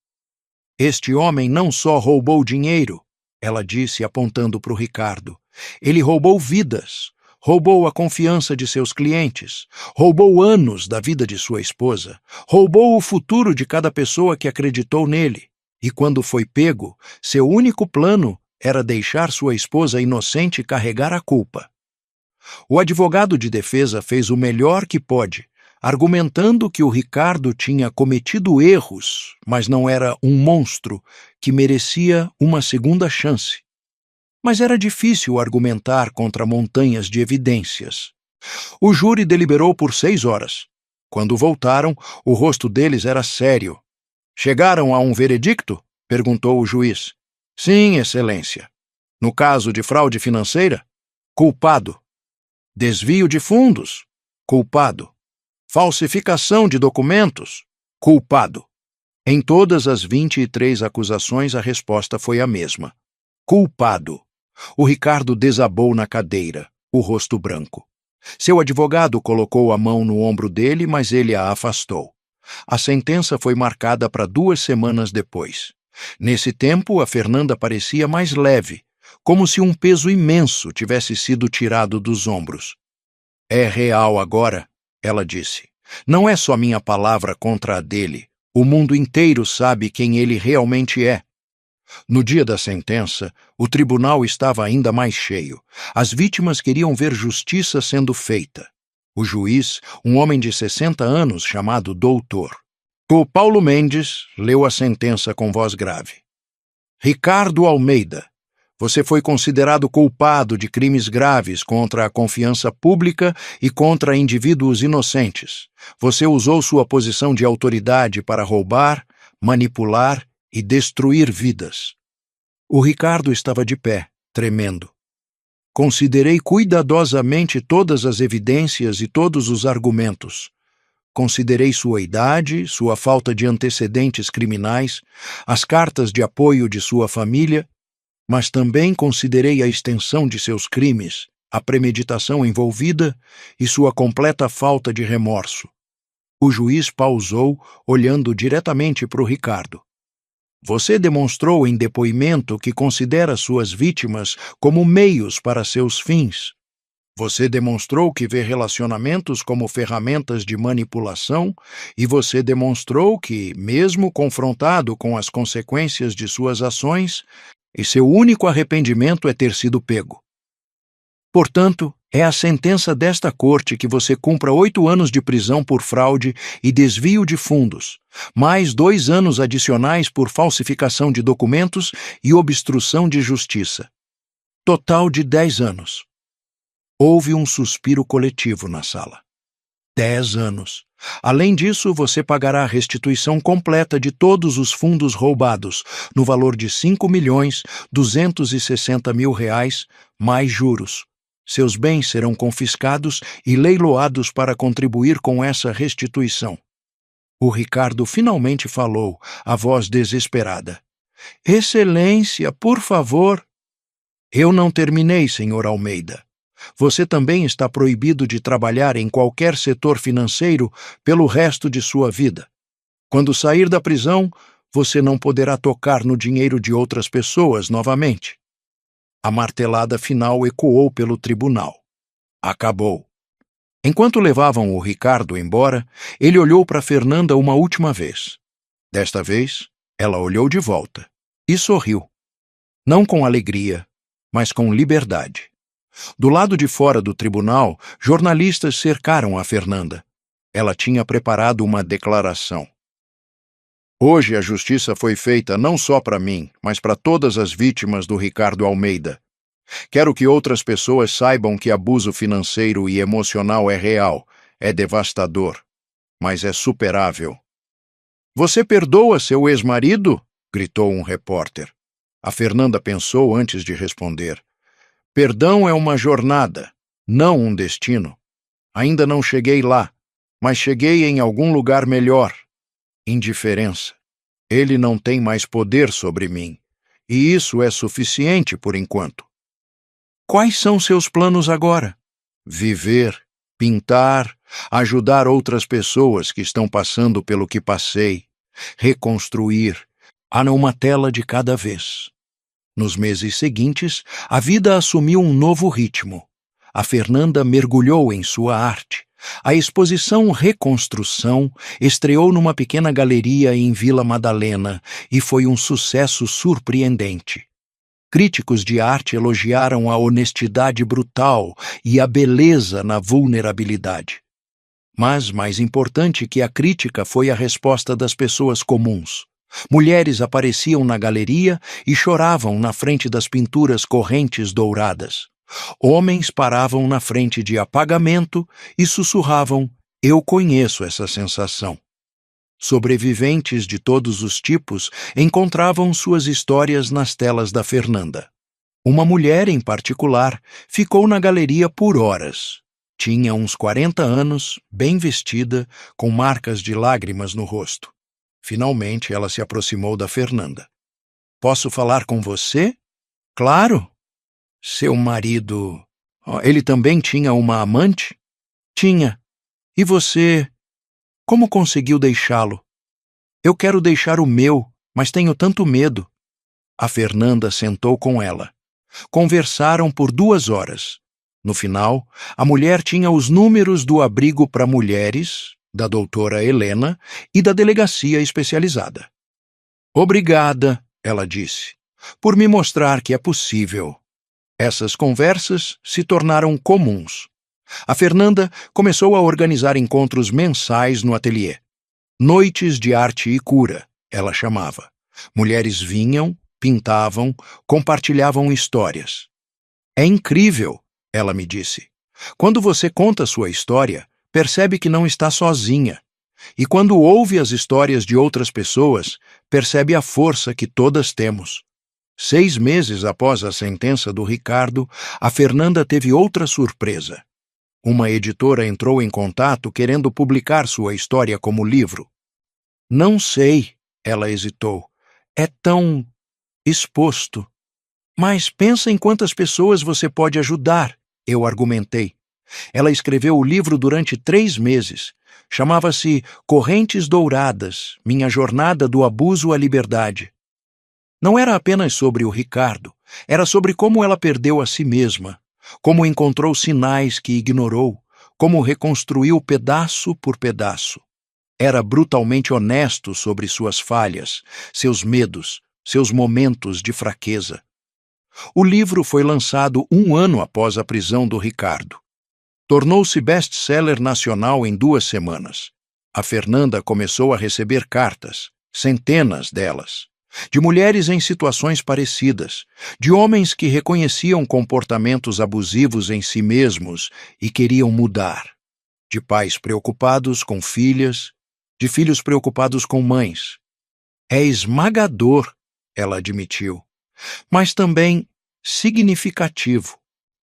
Este homem não só roubou dinheiro, ela disse apontando para o Ricardo. Ele roubou vidas, roubou a confiança de seus clientes, roubou anos da vida de sua esposa, roubou o futuro de cada pessoa que acreditou nele. E quando foi pego, seu único plano era deixar sua esposa inocente carregar a culpa. O advogado de defesa fez o melhor que pôde, argumentando que o Ricardo tinha cometido erros, mas não era um monstro que merecia uma segunda chance. Mas era difícil argumentar contra montanhas de evidências. O júri deliberou por 6 horas. Quando voltaram, o rosto deles era sério. Chegaram a um veredicto? Perguntou o juiz. Sim, excelência. No caso de fraude financeira? Culpado. Desvio de fundos? Culpado. Falsificação de documentos? Culpado. Em todas as 23 acusações, a resposta foi a mesma. Culpado. O Ricardo desabou na cadeira, o rosto branco. Seu advogado colocou a mão no ombro dele, mas ele a afastou. A sentença foi marcada para 2 semanas depois. Nesse tempo, a Fernanda parecia mais leve, como se um peso imenso tivesse sido tirado dos ombros. É real agora, ela disse. Não é só minha palavra contra a dele. O mundo inteiro sabe quem ele realmente é. No dia da sentença, o tribunal estava ainda mais cheio. As vítimas queriam ver justiça sendo feita. O juiz, um homem de 60 anos chamado Doutor. O Paulo Mendes leu a sentença com voz grave. Ricardo Almeida, você foi considerado culpado de crimes graves contra a confiança pública e contra indivíduos inocentes. Você usou sua posição de autoridade para roubar, manipular e destruir vidas. O Ricardo estava de pé, tremendo. Considerei cuidadosamente todas as evidências e todos os argumentos. Considerei sua idade, sua falta de antecedentes criminais, as cartas de apoio de sua família, mas também considerei a extensão de seus crimes, a premeditação envolvida e sua completa falta de remorso. O juiz pausou, olhando diretamente para o Ricardo. Você demonstrou em depoimento que considera suas vítimas como meios para seus fins. Você demonstrou que vê relacionamentos como ferramentas de manipulação e você demonstrou que, mesmo confrontado com as consequências de suas ações, e seu único arrependimento é ter sido pego. Portanto, é a sentença desta corte que você cumpra 8 anos de prisão por fraude e desvio de fundos, mais 2 anos adicionais por falsificação de documentos e obstrução de justiça. Total de 10 anos. Houve um suspiro coletivo na sala. 10 anos. Além disso, você pagará a restituição completa de todos os fundos roubados, no valor de R$ 5.260.000, mais juros. Seus bens serão confiscados e leiloados para contribuir com essa restituição. O Ricardo finalmente falou, a voz desesperada. Excelência, por favor. Eu não terminei, Sr. Almeida. Você também está proibido de trabalhar em qualquer setor financeiro pelo resto de sua vida. Quando sair da prisão, você não poderá tocar no dinheiro de outras pessoas novamente. A martelada final ecoou pelo tribunal. Acabou. Enquanto levavam o Ricardo embora, ele olhou para Fernanda uma última vez. Desta vez, ela olhou de volta e sorriu. Não com alegria, mas com liberdade. Do lado de fora do tribunal, jornalistas cercaram a Fernanda. Ela tinha preparado uma declaração. Hoje a justiça foi feita não só para mim, mas para todas as vítimas do Ricardo Almeida. Quero que outras pessoas saibam que abuso financeiro e emocional é real, é devastador, mas é superável. Você perdoa seu ex-marido? Gritou um repórter. A Fernanda pensou antes de responder. Perdão é uma jornada, não um destino. Ainda não cheguei lá, mas cheguei em algum lugar melhor. Indiferença. Ele não tem mais poder sobre mim, e isso é suficiente por enquanto. Quais são seus planos agora? Viver, pintar, ajudar outras pessoas que estão passando pelo que passei, reconstruir, uma tela de cada vez. Nos meses seguintes, a vida assumiu um novo ritmo. A Fernanda mergulhou em sua arte. A exposição Reconstrução estreou numa pequena galeria em Vila Madalena e foi um sucesso surpreendente. Críticos de arte elogiaram a honestidade brutal e a beleza na vulnerabilidade. Mas, mais importante que a crítica foi a resposta das pessoas comuns. Mulheres apareciam na galeria e choravam na frente das pinturas correntes douradas. Homens paravam na frente de Apagamento e sussurravam: "Eu conheço essa sensação." Sobreviventes de todos os tipos encontravam suas histórias nas telas da Fernanda. Uma mulher, em particular, ficou na galeria por horas. Tinha uns 40 anos, bem vestida, com marcas de lágrimas no rosto. Finalmente, ela se aproximou da Fernanda. "Posso falar com você?" "Claro." "Seu marido... ele também tinha uma amante?" "Tinha. E você... como conseguiu deixá-lo?" "Eu quero deixar o meu, mas tenho tanto medo." A Fernanda sentou com ela. Conversaram por 2 horas. No final, a mulher tinha os números do abrigo para mulheres, da doutora Helena e da delegacia especializada. "Obrigada", ela disse, "por me mostrar que é possível." Essas conversas se tornaram comuns. A Fernanda começou a organizar encontros mensais no ateliê. Noites de arte e cura, ela chamava. Mulheres vinham, pintavam, compartilhavam histórias. "É incrível", ela me disse. "Quando você conta sua história, percebe que não está sozinha. E quando ouve as histórias de outras pessoas, percebe a força que todas temos." 6 meses após a sentença do Ricardo, a Fernanda teve outra surpresa. Uma editora entrou em contato querendo publicar sua história como livro. "Não sei", ela hesitou. "É tão... exposto." "Mas pensa em quantas pessoas você pode ajudar", eu argumentei. Ela escreveu o livro durante 3 meses. Chamava-se Correntes Douradas, Minha Jornada do Abuso à Liberdade. Não era apenas sobre o Ricardo, era sobre como ela perdeu a si mesma, como encontrou sinais que ignorou, como reconstruiu pedaço por pedaço. Era brutalmente honesto sobre suas falhas, seus medos, seus momentos de fraqueza. O livro foi lançado 1 ano após a prisão do Ricardo. Tornou-se best-seller nacional em 2 semanas. A Fernanda começou a receber cartas, centenas delas, de mulheres em situações parecidas, de homens que reconheciam comportamentos abusivos em si mesmos e queriam mudar, de pais preocupados com filhas, de filhos preocupados com mães. É esmagador, ela admitiu, mas também significativo.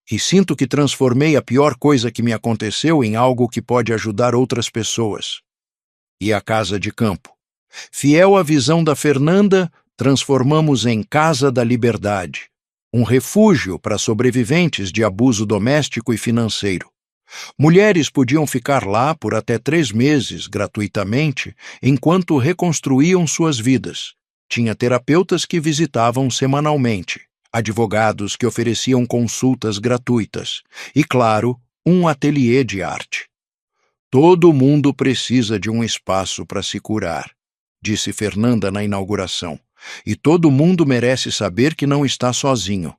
E sinto que transformei a pior coisa que me aconteceu em algo que pode ajudar outras pessoas. E a casa de campo. Fiel à visão da Fernanda, transformamos em Casa da Liberdade, um refúgio para sobreviventes de abuso doméstico e financeiro. Mulheres podiam ficar lá por até 3 meses, gratuitamente, enquanto reconstruíam suas vidas. Tinha terapeutas que visitavam semanalmente, advogados que ofereciam consultas gratuitas e, claro, um ateliê de arte. Todo mundo precisa de um espaço para se curar, disse Fernanda na inauguração, e todo mundo merece saber que não está sozinho.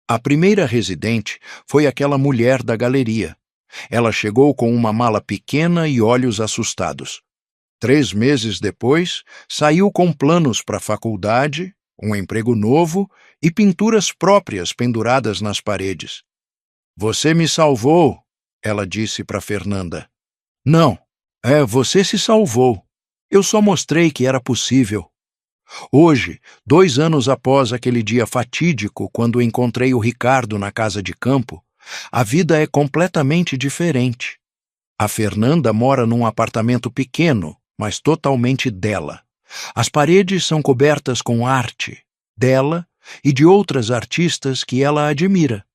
A primeira residente foi aquela mulher da galeria. Ela chegou com uma mala pequena e olhos assustados. 3 meses depois, saiu com planos para a faculdade, um emprego novo e pinturas próprias penduradas nas paredes. Você me salvou, ela disse para Fernanda. Não, você se salvou. Eu só mostrei que era possível. Hoje, 2 anos após aquele dia fatídico quando encontrei o Ricardo na casa de campo, a vida é completamente diferente. A Fernanda mora num apartamento pequeno, mas totalmente dela. As paredes são cobertas com arte, dela e de outras artistas que ela admira.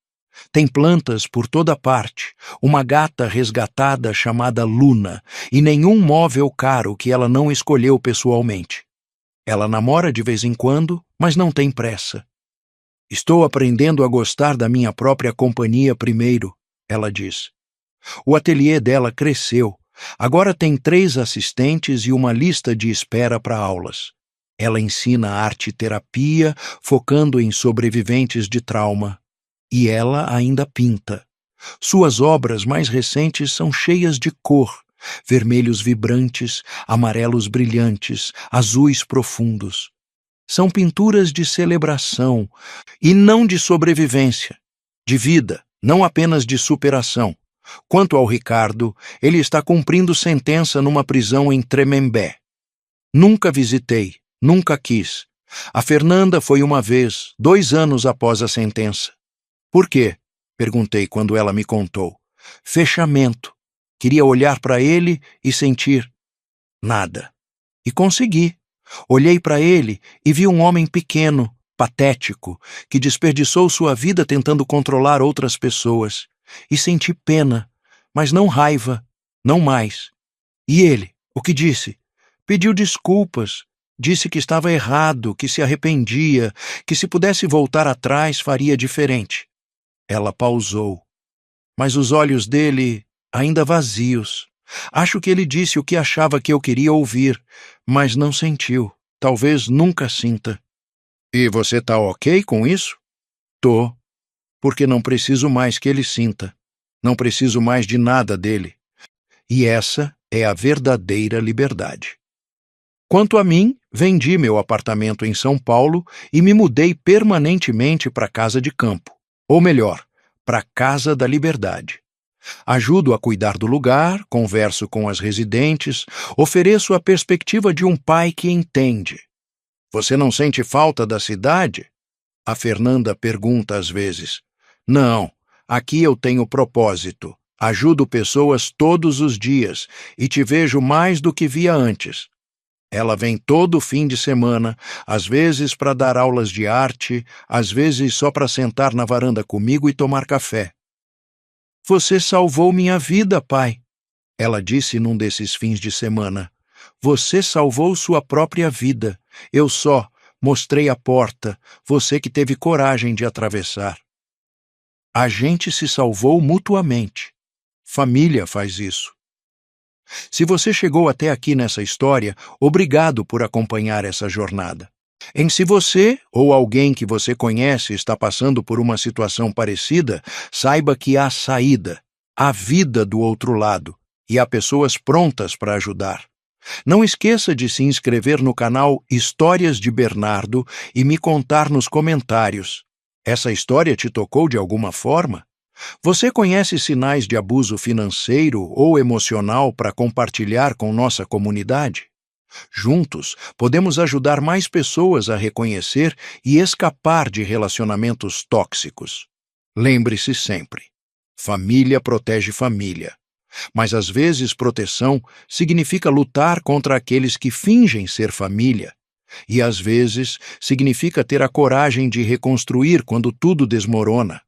Tem plantas por toda parte, uma gata resgatada chamada Luna e nenhum móvel caro que ela não escolheu pessoalmente. Ela namora de vez em quando, mas não tem pressa. Estou aprendendo a gostar da minha própria companhia primeiro, ela diz. O ateliê dela cresceu. Agora tem 3 assistentes e uma lista de espera para aulas. Ela ensina arte-terapia, focando em sobreviventes de trauma. E ela ainda pinta. Suas obras mais recentes são cheias de cor, vermelhos vibrantes, amarelos brilhantes, azuis profundos. São pinturas de celebração e não de sobrevivência, de vida, não apenas de superação. Quanto ao Ricardo, ele está cumprindo sentença numa prisão em Tremembé. Nunca visitei, nunca quis. A Fernanda foi uma vez, 2 anos após a sentença. Por quê? Perguntei quando ela me contou. Fechamento. Queria olhar para ele e sentir nada. E consegui. Olhei para ele e vi um homem pequeno, patético, que desperdiçou sua vida tentando controlar outras pessoas. E senti pena, mas não raiva, não mais. E ele, o que disse? Pediu desculpas, disse que estava errado, que se arrependia, que se pudesse voltar atrás faria diferente. Ela pausou, mas os olhos dele ainda vazios. Acho que ele disse o que achava que eu queria ouvir, mas não sentiu, talvez nunca sinta. E você tá ok com isso? Tô. Porque não preciso mais que ele sinta. Não preciso mais de nada dele. E essa é a verdadeira liberdade. Quanto a mim, vendi meu apartamento em São Paulo e me mudei permanentemente para a casa de campo. Ou melhor, para a Casa da Liberdade. Ajudo a cuidar do lugar, converso com as residentes, ofereço a perspectiva de um pai que entende. Você não sente falta da cidade? A Fernanda pergunta às vezes. Não, aqui eu tenho propósito. Ajudo pessoas todos os dias e te vejo mais do que via antes. Ela vem todo fim de semana, às vezes para dar aulas de arte, às vezes só para sentar na varanda comigo e tomar café. Você salvou minha vida, pai, ela disse num desses fins de semana. Você salvou sua própria vida. Eu só mostrei a porta, você que teve coragem de atravessar. A gente se salvou mutuamente. Família faz isso. Se você chegou até aqui nessa história, obrigado por acompanhar essa jornada. Se você ou alguém que você conhece está passando por uma situação parecida, saiba que há saída, há vida do outro lado e há pessoas prontas para ajudar. Não esqueça de se inscrever no canal Histórias de Bernardo e me contar nos comentários. Essa história te tocou de alguma forma? Você conhece sinais de abuso financeiro ou emocional para compartilhar com nossa comunidade? Juntos, podemos ajudar mais pessoas a reconhecer e escapar de relacionamentos tóxicos. Lembre-se sempre: família protege família. Mas às vezes proteção significa lutar contra aqueles que fingem ser família. E às vezes significa ter a coragem de reconstruir quando tudo desmorona.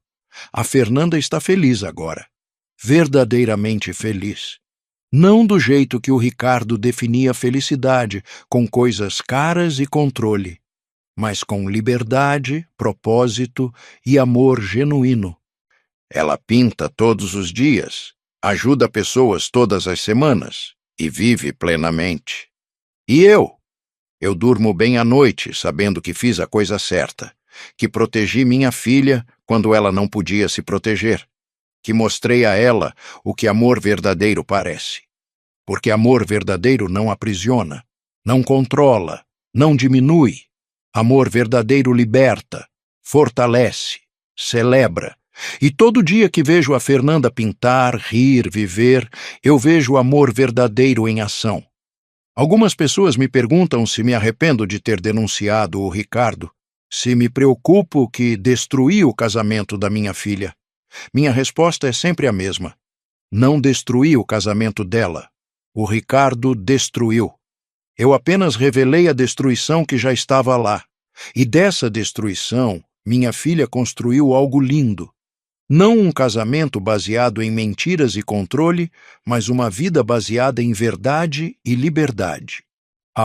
A Fernanda está feliz agora. Verdadeiramente feliz. Não do jeito que o Ricardo definia felicidade, com coisas caras e controle, mas com liberdade, propósito e amor genuíno. Ela pinta todos os dias, ajuda pessoas todas as semanas e vive plenamente. E eu? Eu durmo bem à noite, sabendo que fiz a coisa certa, que protegi minha filha quando ela não podia se proteger, que mostrei a ela o que amor verdadeiro parece. Porque amor verdadeiro não aprisiona, não controla, não diminui. Amor verdadeiro liberta, fortalece, celebra. E todo dia que vejo a Fernanda pintar, rir, viver, eu vejo amor verdadeiro em ação. Algumas pessoas me perguntam se me arrependo de ter denunciado o Ricardo, se me preocupo que destruí o casamento da minha filha. Minha resposta é sempre a mesma. Não destruí o casamento dela. O Ricardo destruiu. Eu apenas revelei a destruição que já estava lá. E dessa destruição, minha filha construiu algo lindo. Não um casamento baseado em mentiras e controle, mas uma vida baseada em verdade e liberdade.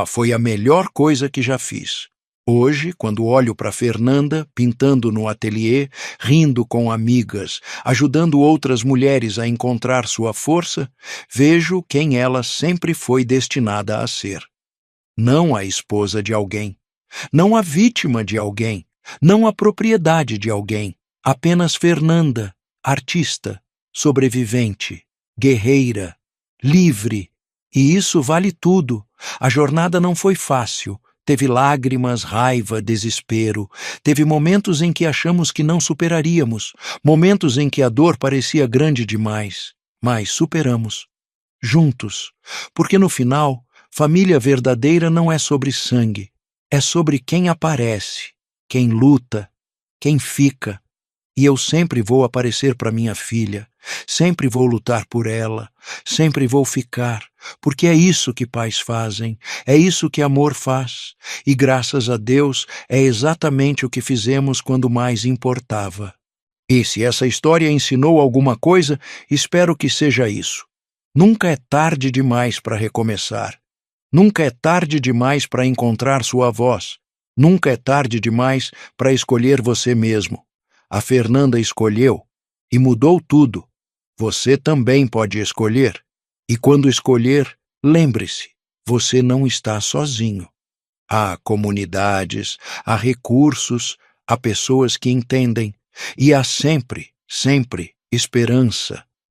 Foi a melhor coisa que já fiz. Hoje, quando olho para Fernanda, pintando no ateliê, rindo com amigas, ajudando outras mulheres a encontrar sua força, vejo quem ela sempre foi destinada a ser. Não a esposa de alguém, não a vítima de alguém, não a propriedade de alguém, apenas Fernanda, artista, sobrevivente, guerreira, livre. E isso vale tudo. A jornada não foi fácil. Teve lágrimas, raiva, desespero. Teve momentos em que achamos que não superaríamos, momentos em que a dor parecia grande demais, mas superamos. Juntos. Porque no final, família verdadeira não é sobre sangue, é sobre quem aparece, quem luta, quem fica. E eu sempre vou aparecer para minha filha, sempre vou lutar por ela, sempre vou ficar, porque é isso que pais fazem, é isso que amor faz, e graças a Deus é exatamente o que fizemos quando mais importava. E se essa história ensinou alguma coisa, espero que seja isso. Nunca é tarde demais para recomeçar. Nunca é tarde demais para encontrar sua voz. Nunca é tarde demais para escolher você mesmo. A Fernanda escolheu e mudou tudo. Você também pode escolher. E quando escolher, lembre-se, você não está sozinho. Há comunidades, há recursos, há pessoas que entendem. E há sempre, sempre esperança.